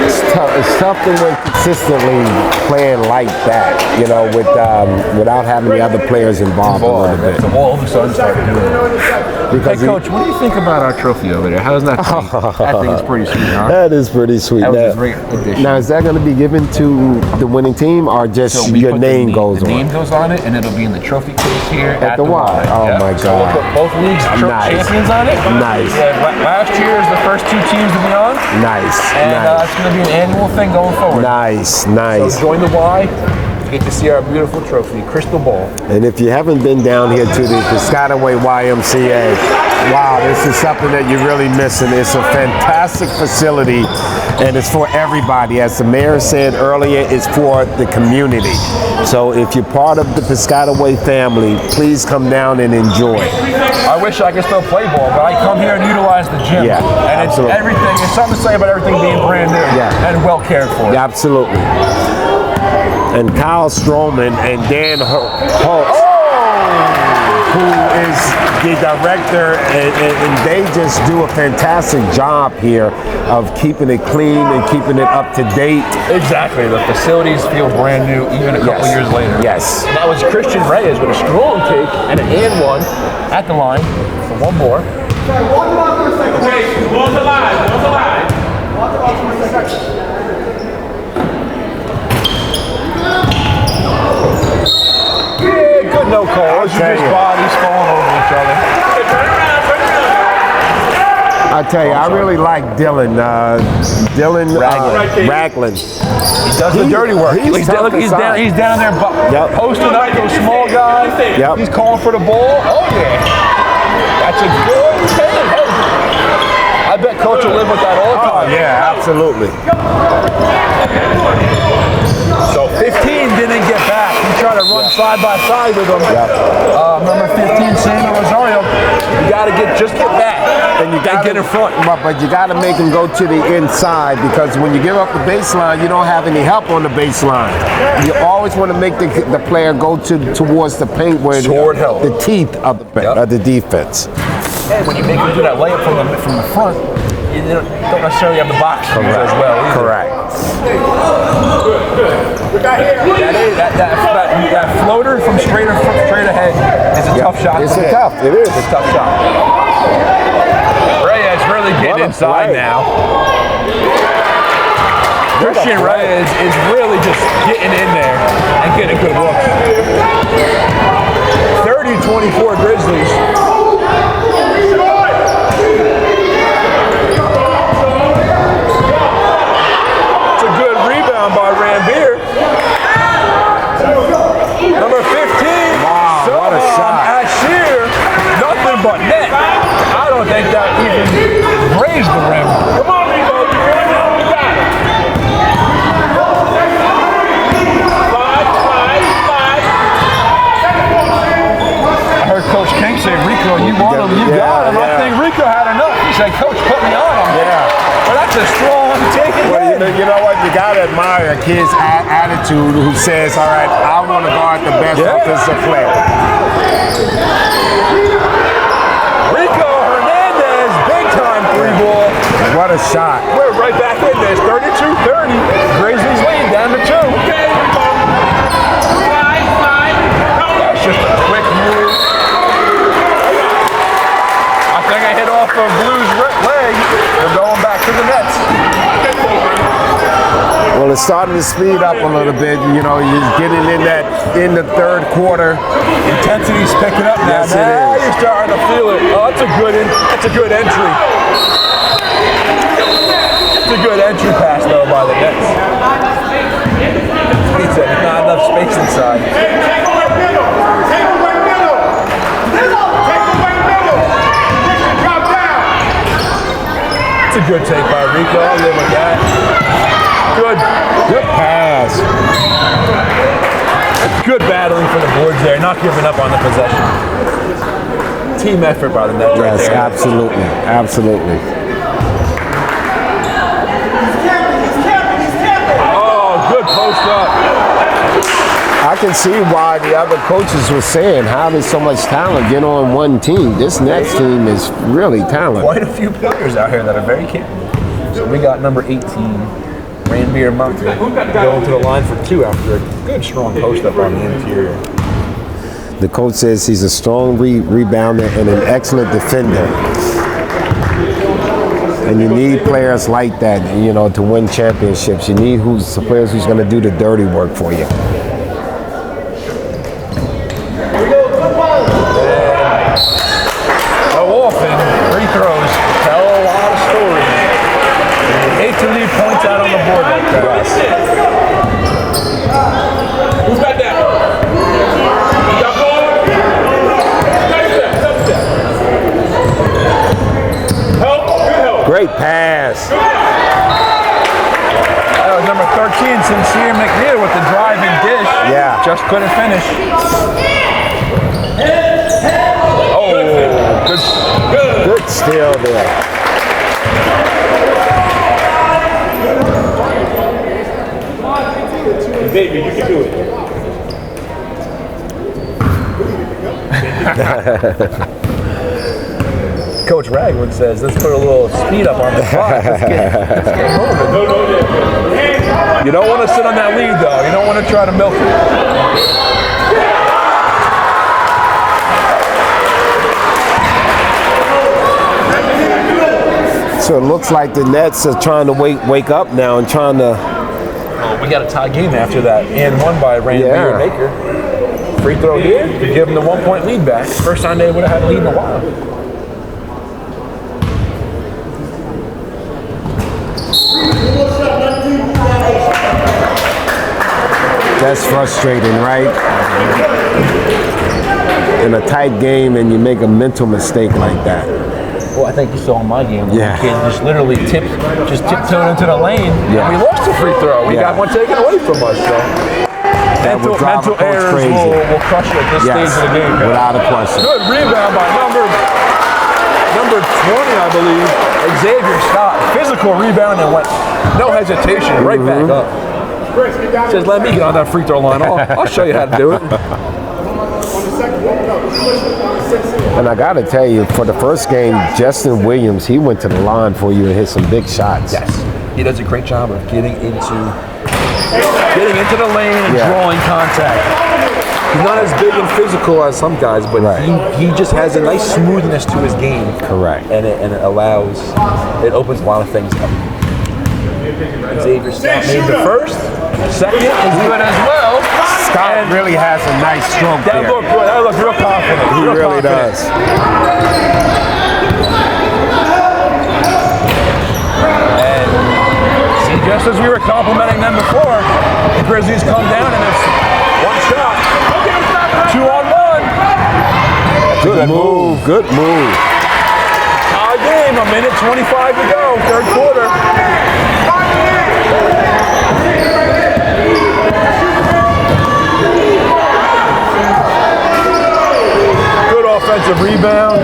It's tough to win consistently playing like that, you know, without having the other players involved a little bit. So all of a sudden started doing it. Because Hey, Coach, what do you think about our trophy over there? How's that thing? That thing is pretty sweet, huh? that is pretty sweet. That was Now- a great addition. Now, is that going to be given to the winning team or just So we your put name the goes the on? name goes on it, and it'll be in the trophy case here At the Y. Oh, my So we'll God. put both leagues Nice. champions on it. Nice. Last year is the first 2 teams to be on, Nice, and nice, it's going to be an annual thing going forward. nice, So nice. join the Y. Get to see our beautiful trophy, Crystal Ball. And if you haven't been down here to the Piscataway YMCA, wow, this is something that you're really missing. It's a fantastic facility, and it's for everybody. As the mayor said earlier, it's for the community. So if you're part of the Piscataway family, please come down and enjoy. I wish I could still play ball, but I come here and utilize the gym. Yeah, and absolutely. it's everything. There's something to say about everything being brand new and well cared for. Yeah, absolutely. And Kyle Stroman and Dan Holtz, who is the director, and they just do a fantastic job here of keeping it clean and keeping it up to date. Exactly. The facilities feel brand new even a couple years later. Yes. And that was Christian Reyes with a strong take and an and one at the line for one more. Okay, one's alive. Yeah, good no calls. Just bodies falling over each other. I tell you, I really like Dylan. Dylan Ragland. He does the dirty work. He's tough inside. He's down there posting up to a small guy. Yep. He's calling for the ball. Oh, yeah. That's a good take. Hey, I bet Coach will live with that all the Oh, time. yeah, absolutely. So 15 didn't get back. He tried to run side by side with him. Number 15, Samuel Rosario. You got to get back. And you got to get in front, but you got to make him go to the inside, because when you give up the baseline, you don't have any help on the baseline. You always want to make the player go towards the paint where Sword held. the teeth of the defense. And when you make him do that layup from the front, you don't necessarily have the box as well either. Correct. That floater from straight ahead is a tough shot. It's tough. It is. It's a tough shot. Reyes really getting inside now. Christian Reyes is really just getting in there and getting a good look. 30-24 Grizzlies. It's a good rebound by Rambier. Number 15. Wow, what a shot. Ashir, nothing but net. I don't think that even grazed the rim. Come on, Rico. You got it. 5. I heard Coach King say, Rico, you want him, you got him. I think Rico had enough. He said, Coach, put me on him. Yeah. But that's a strong take. Well, you know what? You got to admire a kid's attitude who says, all right, I want to guard the best offensive player. Rico Hernandez, big time 3-ball. What a shot. We're right back in this. 32-30. Grizzlies lead down to 2. Okay. That's just a quick move. I think I hit off of Blue's leg. We're going back to the Nets. Well, it's starting to speed up a little bit. You know, you're getting in the third quarter. Intensity's picking up now. Yes, it now is. you're starting to feel it. Oh, that's a good entry. It's a good entry pass though by the Nets. He said there's not enough space inside. Take away middle. Drop down. It's a good take by Rico. I'll live with that. Good pass. Good battling for the boards there. Not giving up on the possession. Team effort by the Nets right Yes, there. absolutely. Absolutely. Oh, good post up. I can see why the other coaches were saying, how does so much talent get on one team? This Nets team is really talented. Quite a few players out here that are very capable. So we got number 18, Ranbir Mountain, going to the line for 2 after a good strong post up on the interior. The coach says he's a strong rebounder and an excellent defender. And you need players like that, you know, to win championships. You need players who's going to do the dirty work for you. So often, free throws tell a lot of stories. And you hate to leave points out on the board like that. Who's got that? You got ball? Help. Good help. Great pass. That was number 13, Sincere McNeil with the driving dish. Yeah. Just couldn't finish. Oh, Good steal there. Baby, you can do it. Coach Ragwood says, let's put a little speed up on the clock. Let's get moving. You don't want to sit on that lead, though. You don't want to try to milk it. So it looks like the Nets are trying to wake up now and trying to. We got a tie game after that, and won by Randy Baker. Free throw here to give them the 1-point lead back. First time they would have had a lead in a while. That's frustrating, right? In a tight game, and you make a mental mistake like that. Well, I think you saw in my game where Yeah. the kid just literally tiptoed into the lane. Yeah. And we lost a free throw. We got one taken away from us. So That would drive a mental coach errors crazy. will crush you at this Yes, stage of the game. without a question. Good rebound by number 20, I believe, Xavier Scott. Physical rebound and went no hesitation right back up. Says, let me get on that free throw line. I'll show you how to do it. And I got to tell you, for the first game, Justin Williams, he went to the line for you and hit some big shots. Yes, he does a great job of getting into getting into the lane and drawing contact. He's not as big and physical as some guys, but he just has a nice smoothness to his game. Correct. And it opens a lot of things up. Xavier Scott made the first. Second is good as well. Scott really has a nice stroke That there. looked real confident. He really does. And see, just as we were complimenting them before, the Grizzlies come down and it's one shot. 2-on-1. Good move. Good move. Tie game, a minute 25 to go, third quarter. Good offensive rebound.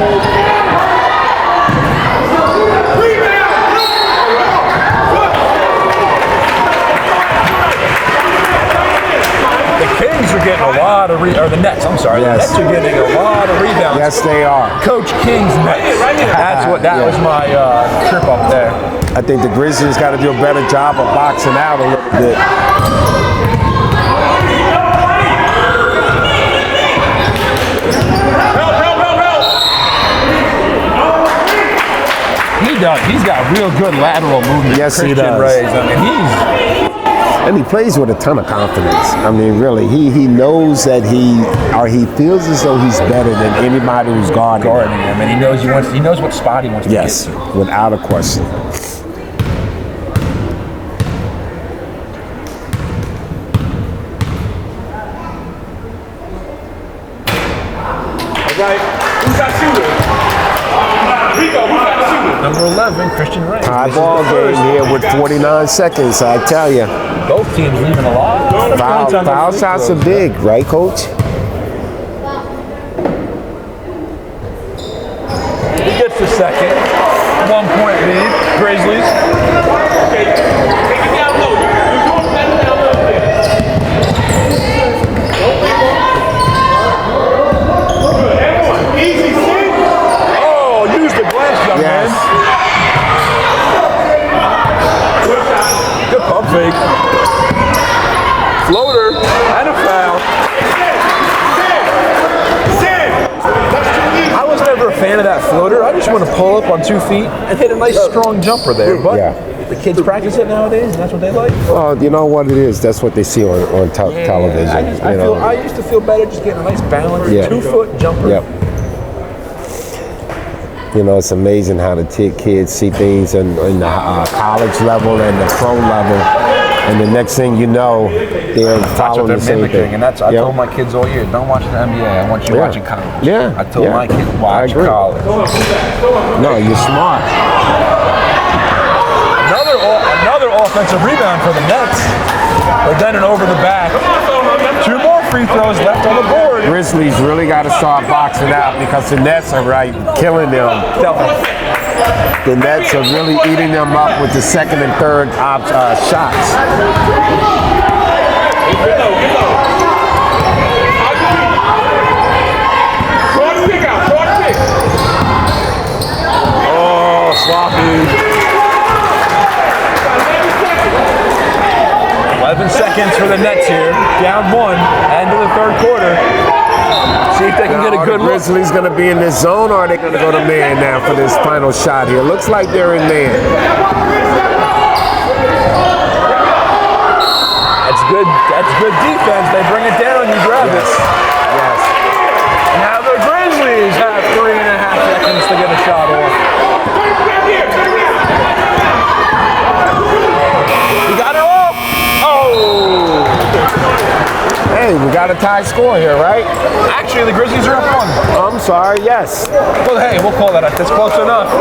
The Kings are getting a lot of or the Nets, I'm sorry. Yes. The Nets are getting a lot of rebounds. Yes, they are. Coach King's Nets. That was my trip up there. I think the Grizzlies got to do a better job of boxing out a little bit. He does. He's got real good lateral movement. Yes, he Christian does. Rays. I mean, And he plays with a ton of confidence. I mean, really, he knows that he feels as though he's better than anybody who's guarding him, and he knows what spot he wants to Yes, get to. without a question. Okay, who's that shooter? Rico, who's that shooter? Number 11, Christian Rays. High ball game here with 49 seconds, I tell you. Both teams leaving a lot of points on Foul the shots are big, right, Coach? He gets the second. 1 point lead. Grizzlies. Okay, take it down low. You're doing better down low there. Good, everyone. Easy, see? Oh, use the glass, young Yes. man. Good pump fake. Floater and a foul. I was never a fan of that floater. I just want to pull up on 2 feet and hit a nice strong jumper there. But the kids practice it nowadays, and that's what they like. Well, you know what it is? That's what they see on television. I used to feel better just getting a nice balanced 2-foot jumper. Yep. You know, it's amazing how the kids see things in the college level and the pro level. And the next thing you know, they're following the same thing. And that's I told my kids all year, don't watch the NBA. I want you watching college. Yeah. I told my kids, watch college. No, you're smart. Another offensive rebound for the Nets. But then an over the back. 2 more free throws left on the board. Grizzlies really got to start boxing out because the Nets are killing them. The Nets are really eating them up with the second and third shots. Oh, sloppy. 11 seconds for the Nets here. Down 1, end of the third quarter. See if they can get a good look. Grizzlies going to be in this zone, or are they going to go to man now for this final shot here? Looks like they're in man. That's good defense. They bring it down, you grab it. Yes. Now the Grizzlies have 3.5 seconds to get a shot off. You got it off. Oh! Hey, we got a tie score here, right? Actually, the Grizzlies are up 1. I'm sorry, yes. Well, hey, we'll call that up. That's close enough.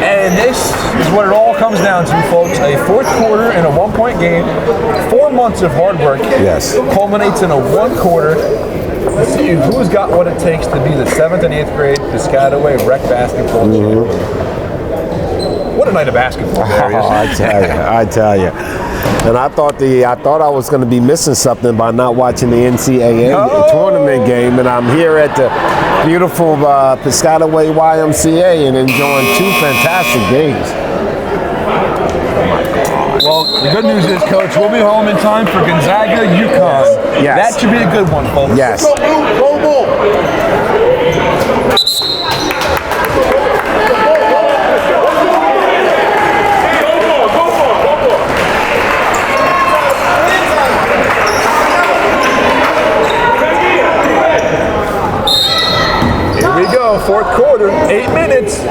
And this is what it all comes down to, folks. A fourth quarter in a 1-point game. 4 months of hard work. Yes. Culminates in a 1 quarter. Let's see who's got what it takes to be the 7th and 8th grade Piscataway rec basketball champion. What a night of basketball, Darius. I tell you. And I thought I was going to be missing something by not watching the NCAA tournament game, and I'm here at the beautiful Piscataway YMCA and enjoying 2 fantastic games. Oh my God. Well, the good news is, Coach, we'll be home in time for Gonzaga, UConn. Yes. That should be a good one, folks. Yes. Go, Blue. Go, Blue. Here we go, fourth quarter, 8 minutes.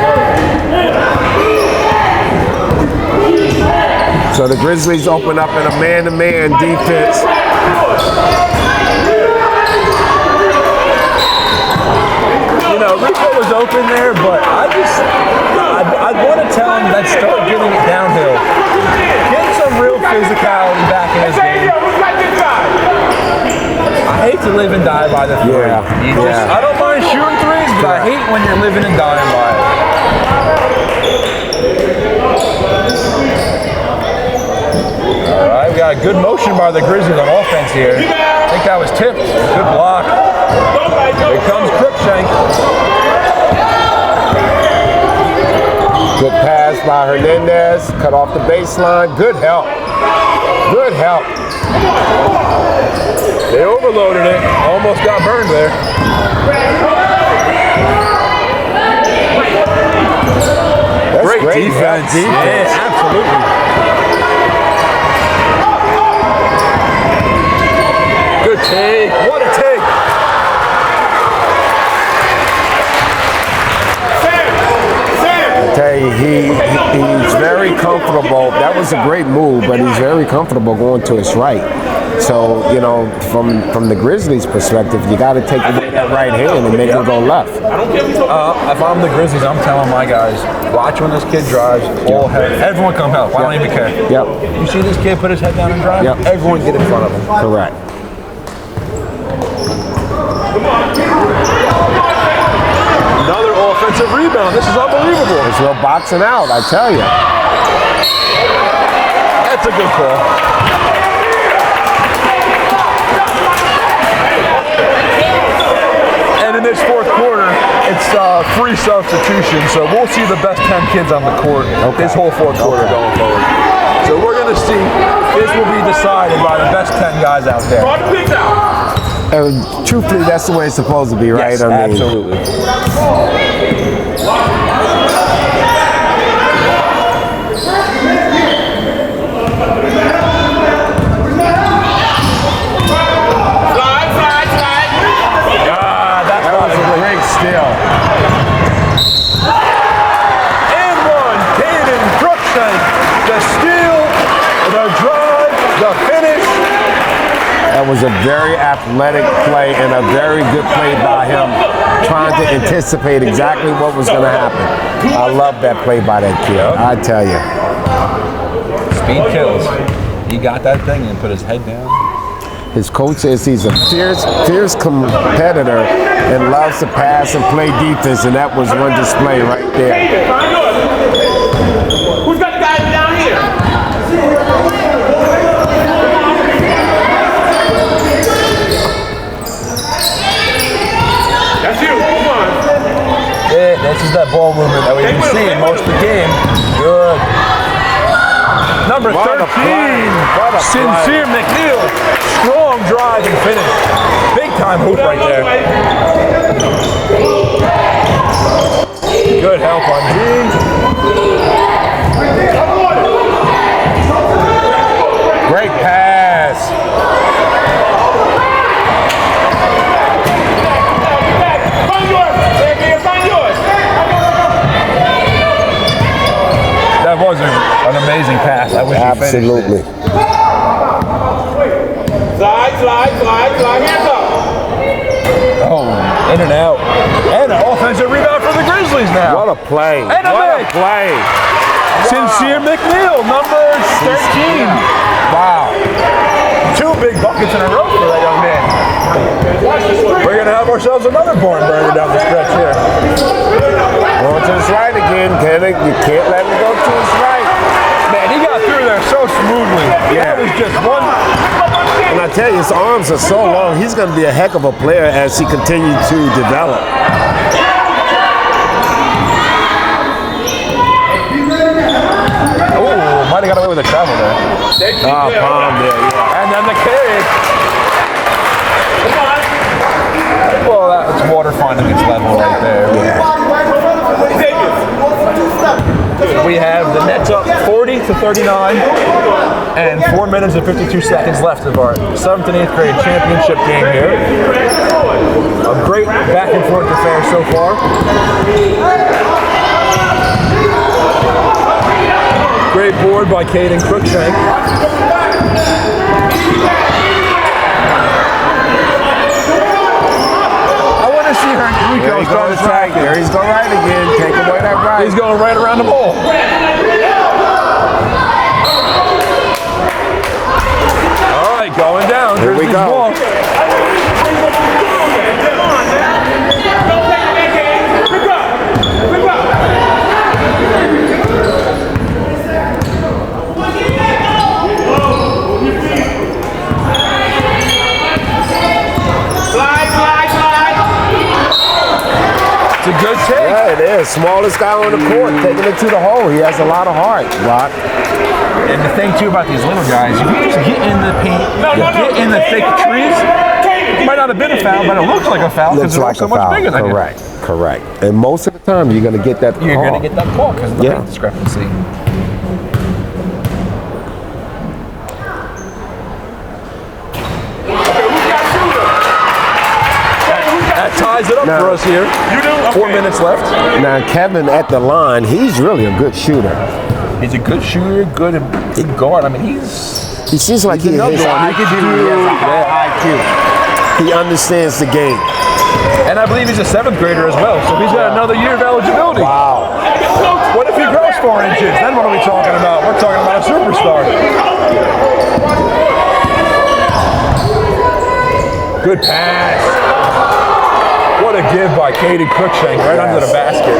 So the Grizzlies open up in a man-to-man defense. You know, Rico was open there, but I'd want to tell him, let's start getting it downhill. Get some real physicality back in his game. I hate to live and die by the three. Yeah. I don't mind shooting threes, but I hate when you're living and dying by it. All right, we got a good motion by the Grizzlies on offense here. I think that was tipped. Good block. Here comes Crookshank. Good pass by Hernandez. Cut off the baseline. Good help. Good help. They overloaded it. Almost got burned there. That's Great defense. Yeah, absolutely. Good take. What a take. I tell you, he's very comfortable. That was a great move, but he's very comfortable going to his right. So, you know, from the Grizzlies' perspective, you got to take away that right hand and make him go left. If I'm the Grizzlies, I'm telling my guys, watch when this kid drives. All head. Everyone come help. I don't even care. Yep. You see this kid put his head down and drive? Yep. Everyone get in front of him. Correct. Another offensive rebound. This is unbelievable. There's no boxing out, I tell you. That's a good call. And in this fourth quarter, it's free substitution, so we'll see the best 10 kids on the court this whole fourth quarter going forward. So we're going to see, this will be decided by the best 10 guys out there. Truthfully, that's the way it's supposed to be, right? Yes, absolutely. That was a great steal. And one, Caden Crookshank. The steal, the drive, the finish. That was a very athletic play and a very good play by him, trying to anticipate exactly what was going to happen. I love that play by that kid, I tell you. Speed kills. He got that thing and put his head down. His coach says he's a fierce competitor and loves to pass and play defense, and that was one display right there. Who's got the guys down here? That's you. Come on. Yeah, this is that ball movement that we've been seeing most of the game. Good. Number 13, Sincere McNeil. Strong drive and finish. Big time hoop right there. Good help on G. Great pass. That was an amazing pass. I wish he finished it. Absolutely. Slide, hands up. Oh, in and out. And an offensive rebound for the Grizzlies now. What a play. And a What a make. play. Sincere McNeil, number 13. Wow. 2 big buckets in a row for that young man. We're going to have ourselves another barn burner down the stretch here. Going to his right again, Kenny. You can't let him go to his right. Man, he got through there so smoothly. Yeah. That was just one. And I tell you, his arms are so long, he's going to be a heck of a player as he continues to develop. Oh, might have got away with a travel there. Palm there, yeah. And then the kick. Well, that's water finding its level right there. We have the Nets up 40-39 and 4 minutes and 52 seconds left of our 7th and 8th grade championship game here. A great back and forth affair so far. Great board by Caden Crookshank. See her. There he goes right. There he's going right again. Take away that right. He's going right around the ball. All right, going down. Here we go. Ball. It's a good take. Yeah, it is. Smallest guy on the court, taking it to the hole. He has a lot of heart, Rock. And the thing too about these little guys, if you just get in the paint, get in the thick trees, it might not have been a foul, but it looks like a foul because they're so much bigger than you. Correct. And most of the time, you're going to get that call. You're going to get that call because of the height discrepancy. That ties it up for us here. 4 minutes left. Now, Kevin at the line, he's really a good shooter. He's a good shooter, good big guard. I mean, he seems like he has a high IQ. He understands the game. And I believe he's a 7th grader as well, so he's got another year of eligibility. Wow. What if he grows 4 inches? Then what are we talking about? We're talking about a superstar. Good pass. What a give by Katie Crookshank right under the basket.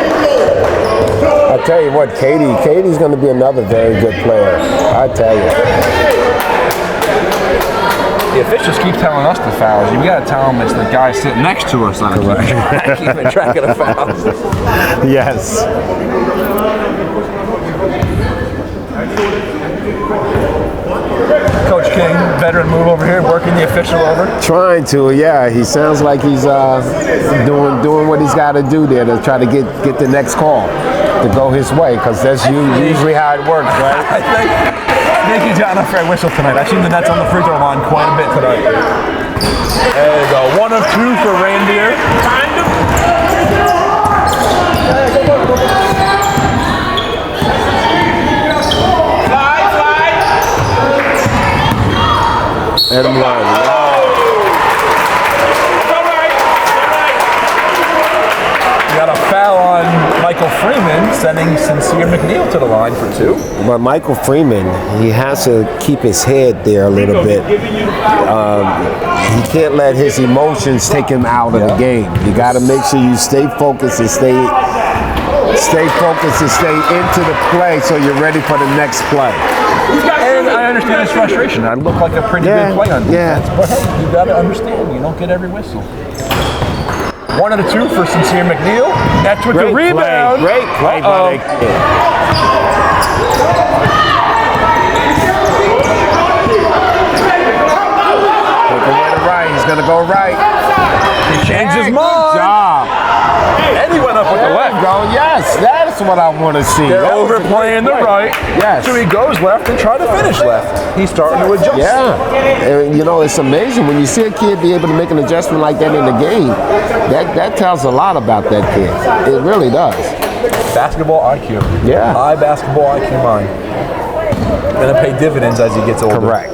I tell you what, Katie's going to be another very good player. I tell you. The officials keep telling us the fouls. We got to tell them it's the guy sitting next to us on keeping track of the fouls. Yes. Coach King, veteran move over here, working the official over. Trying to, yeah. He sounds like he's doing what he's got to do there to try to get the next call to go his way, because that's usually how it works, right? I think he's got enough fair whistle tonight. I've seen the Nets on the free throw line quite a bit tonight. There you go. 1 of 2 for Reindeer. And one. Wow. We got a foul on Michael Freeman, sending Sincere McNeil to the line for 2. But Michael Freeman, he has to keep his head there a little bit. He can't let his emotions take him out of the game. You got to make sure you stay focused and stay focused and stay into the play so you're ready for the next play. And I understand his frustration. I look like a pretty good play on defense. But hey, you got to understand, you don't get every whistle. 1 of the 2 for Sincere McNeil. That's with the rebound. Great play by the kid. Take away the right. He's going to go right. He changed his mind. Good job. And he went up with the left. Go. Yes, that's what I want to see. They're overplaying the right. Yes. So he goes left and try to finish left. He's starting to adjust. Yeah. And, you know, it's amazing when you see a kid be able to make an adjustment like that in the game. That tells a lot about that kid. It really does. Basketball IQ. Yeah. High basketball IQ mind. Gonna pay dividends as he gets older. Correct.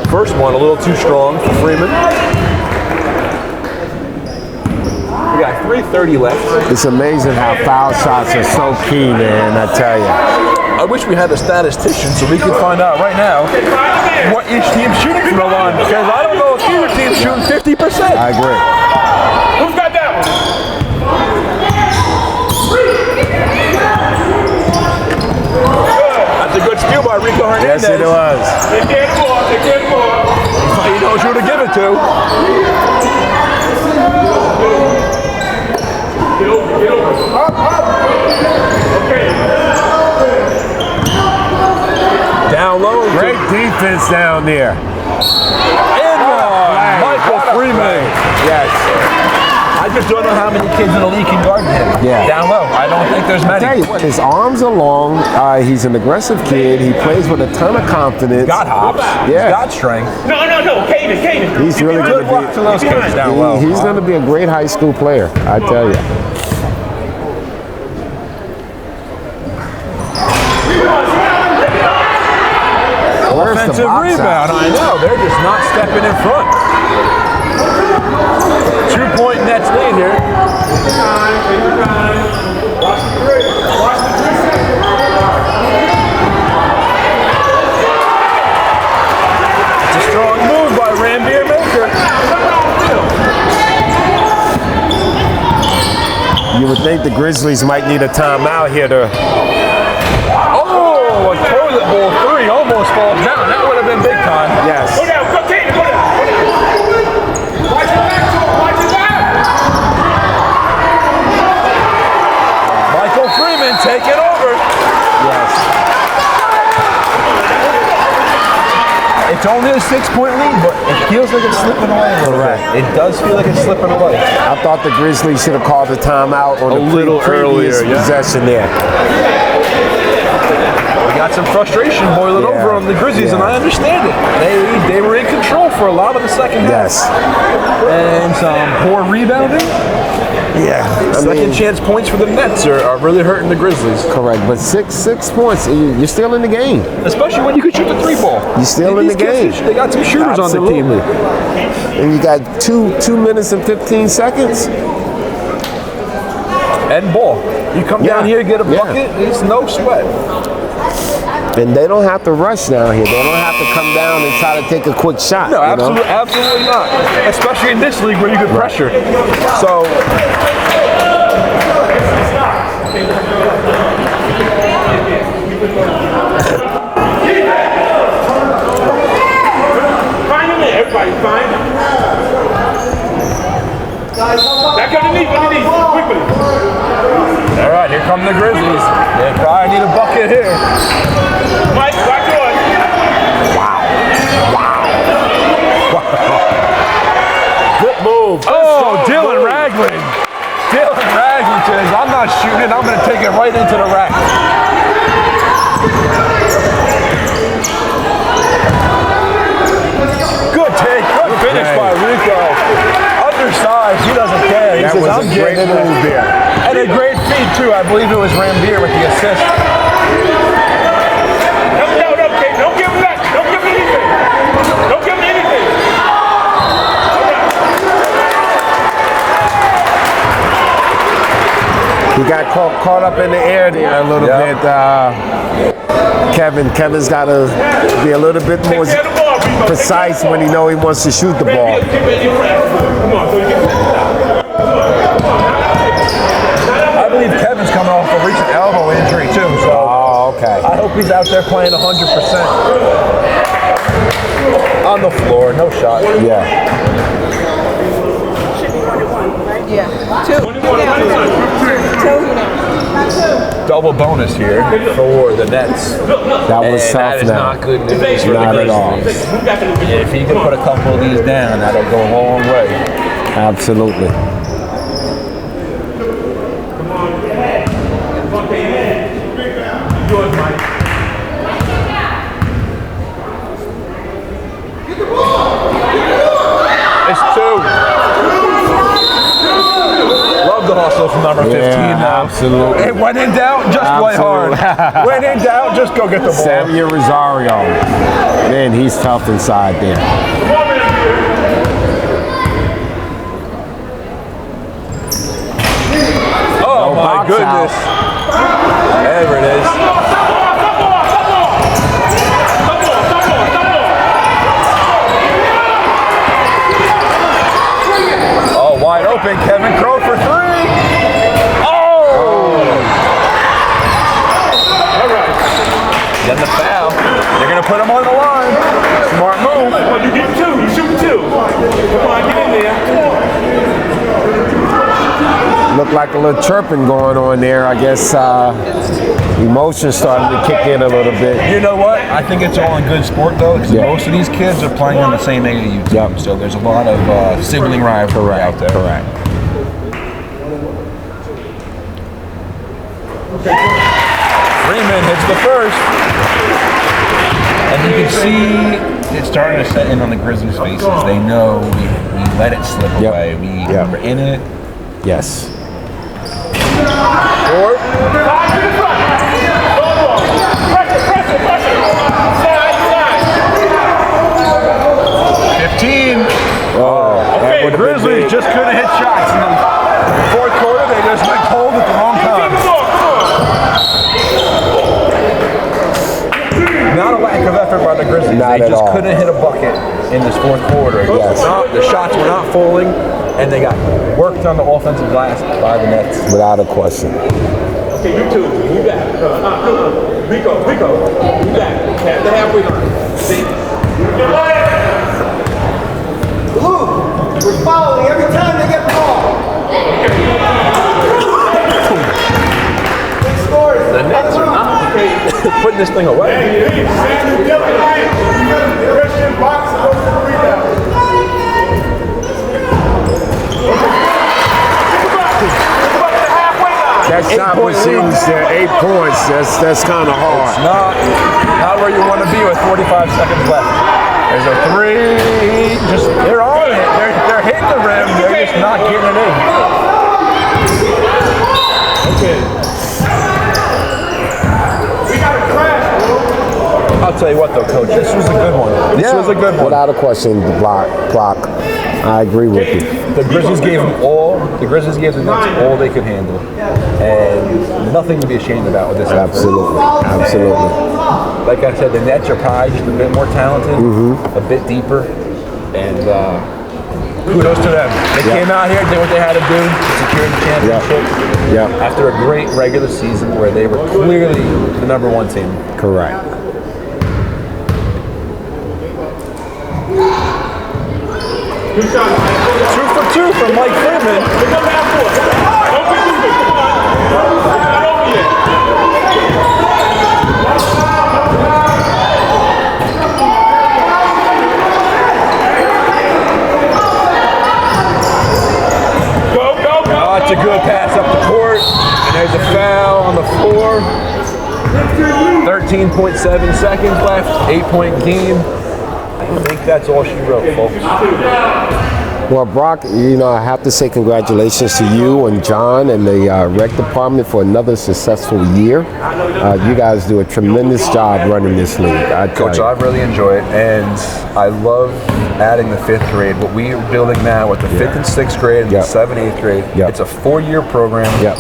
First one a little too strong for Freeman. We got 3:30 left. It's amazing how foul shots are so key, man, I tell you. I wish we had a statistician so we could find out right now what each team's shooting from the line, because I don't know if either team's shooting 50%. I agree. Who's got that one? That's a good steal by Rico Hernandez. Yes, it was. They can't score. He knows who to give it to. Get over. Down low. Great defense down there. Michael Freeman. Yes. I just don't know how many kids in the league can guard him. Yeah. Down low. I don't think there's many. Tell you what, his arms are long. He's an aggressive kid. He plays with a ton of confidence. Got hops. Yeah. He's got strength. No, Caden. He's really Good going luck to those kids down low. He's going to be a great high school player, I tell you. Offensive rebound. I know. They're just not stepping in front. 2-point Nets lead here. It's a strong move by Ranbir Maker. You would think the Grizzlies might need a timeout here to. Oh, a toilet bowl three almost falls down. That would have been big time. Yes. Go down, go Caden, go down. Watch your back, watch your back. Michael Freeman taking over. Yes. It's only a 6-point lead, but it feels like it's slipping away a little bit. It does feel like it's slipping away. I thought the Grizzlies should have called the timeout on A little previous earlier, yeah. possession there. We got some frustration boiling Yeah. over on the Grizzlies, and Yeah. I understand it. They were in control for a lot of the second half. Yes. And some poor rebounding. Yeah. Second chance points for the Nets are really hurting the Grizzlies. Correct, but six points, you're still in the game. Especially when you can shoot the three ball. You're still in the game. They got some shooters on their team. And you got 2 minutes and 15 seconds. And ball. You come down here, get a Yeah. bucket, it's no sweat. And they don't have to rush down here. They don't have to come down and try to take a quick shot. No, you know? absolutely not. Especially in this league where you can pressure. So Everybody fine. Back underneath, quickly. all right, here come the Grizzlies. They probably need a bucket here. Mike, back to us. Good move. Oh, Dylan Ragland. Dylan Ragland says, I'm not shooting it, I'm going to take it right into the rack. Good take, good finish by Rico. Undersized, he doesn't care. He That says, was I'm a great getting it. move there. And a great feed, too. I believe it was Ranbir with the assist. No, Caden, don't give him that. Don't give him anything. Don't give him anything. He got caught up in the air there a little bit. Kevin's got to be a little bit more Get the ball, Rico. precise when he know he wants to shoot the ball. I believe Kevin's coming off a recent elbow injury, too. So Oh, okay. I hope he's out there playing 100%. On the floor, no shot. Yeah. Yeah. Two. Double bonus here for the Nets. That was And tough that is now. not good news for Not the at all. Grizzlies. If he can put a couple of these down, that'll go a long way. Absolutely. It's two. Love the hustle from number 15 now. Absolutely. Hey, when in doubt, just play hard. When in doubt, just go get the ball. Samuel Rosario. Man, he's tough inside there. Oh my box goodness. There it is. Oh, wide open. Kevin Crowe for three. Oh! Then the foul. They're going to put him on the line. Smart move. Come on, you get two. You shoot two. Come on, get in there. Look like a little chirping going on there. I guess emotion started to kick in a little bit. You know what? I think it's all in good sport, though, because most of these kids are playing on the same AAU team. So there's a lot of sibling rivalry out there. Correct. Freeman hits the first. And you can see it's starting to set in on the Grizzlies' faces. They know we let it slip away. We're in it. Yes. Short. Oh, the Grizzlies just couldn't hit shots in the fourth quarter. They just went cold at the wrong time. Not a lack of effort by the Grizzlies. Not they at just all. couldn't hit a bucket in this fourth quarter. Yes. The shots were not falling, and they got worked on the offensive glass by the Nets. Without a question. Okay, you two, we back. Rico, we back. The halfway line. See? We're following every time they get the ball. The Nets are not putting this thing away. Christian box goes to the rebound. That shot receives 8 points. That's kind of hard. Not where you want to be with 45 seconds left. There's a three. They're on it. They're hitting the rim. They're just not getting it in. Okay. We got a crash, bro. I'll tell you what, though, Coach. This was a good one. This was a good one. Without a question, the block. I agree with you. The Grizzlies gave them all. The Grizzlies gave the Nets all they could handle, and nothing to be ashamed about with this effort. Absolutely. Like I said, the Nets are probably just a bit more talented, a bit deeper, and kudos to them. They came out here, did what they had to do to secure the championship. After a great regular season where they were clearly the #1 team. Correct. Good shot, man. 2 for 2 from Mike Freeman. Pick up half court. Don't be moving. Come on. It's not over yet. Oh, it's a good pass up the court, and there's a foul on the floor. 13.7 seconds left, 8-point game. I think that's all she wrote, folks. Well, Brock, I have to say congratulations to you and John and the rec department for another successful year. You guys do a tremendous job running this league. Coach, I really enjoy it, and I love adding the 5th grade. What we are building now with the 5th and 6th grade and the 7th, 8th grade, it's a 4-year program. The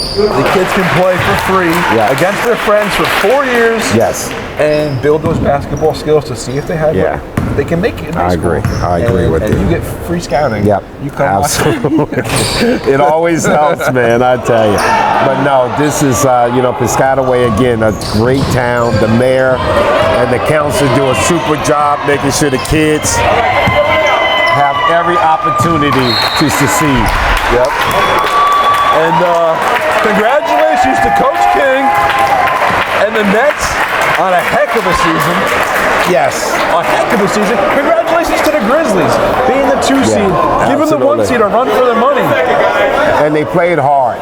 kids can play for free against their friends for 4 years. And build those basketball skills to see if they have they can make it. I agree with you. And you get free scouting. You come absolutely. It always helps, man, I tell you. But no, this is, Piscataway, again, a great town. The mayor and the council do a super job making sure the kids have every opportunity to succeed. And congratulations to Coach King and the Nets on a heck of a season. A heck of a season. Congratulations to the Grizzlies being the 2 seed, giving the 1 seed a run for their money. And they played hard.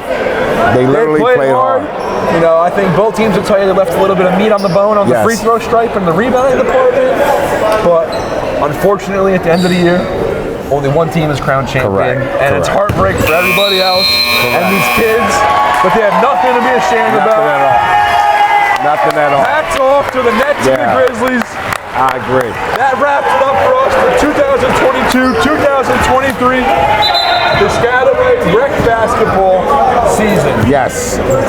They literally played hard. I think both teams will tell you they left a little bit of meat on the bone on the free throw stripe and the rebounding department. But unfortunately, at the end of the year, only one team is crowned champion. And it's heartbreak for everybody else and these kids. But they have nothing to be ashamed about. Nothing at all. Hats off to the Nets and the Grizzlies. I agree. That wraps it up for us for 2022-2023 Piscataway rec basketball season.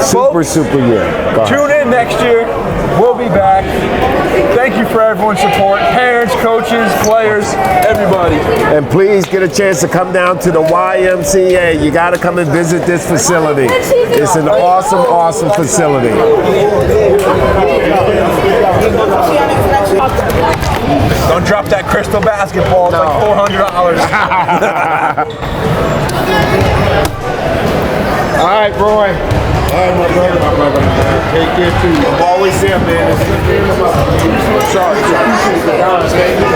Super year. Tune in next year. We'll be back. Thank you for everyone's support. Parents, coaches, players, everybody. And please get a chance to come down to the YMCA. You got to come and visit this facility. It's an awesome facility. Don't drop that crystal basketball. It's like $400. All right. right, Roy. All right, my brother. Take care, too. I'm always there, man. Sorry.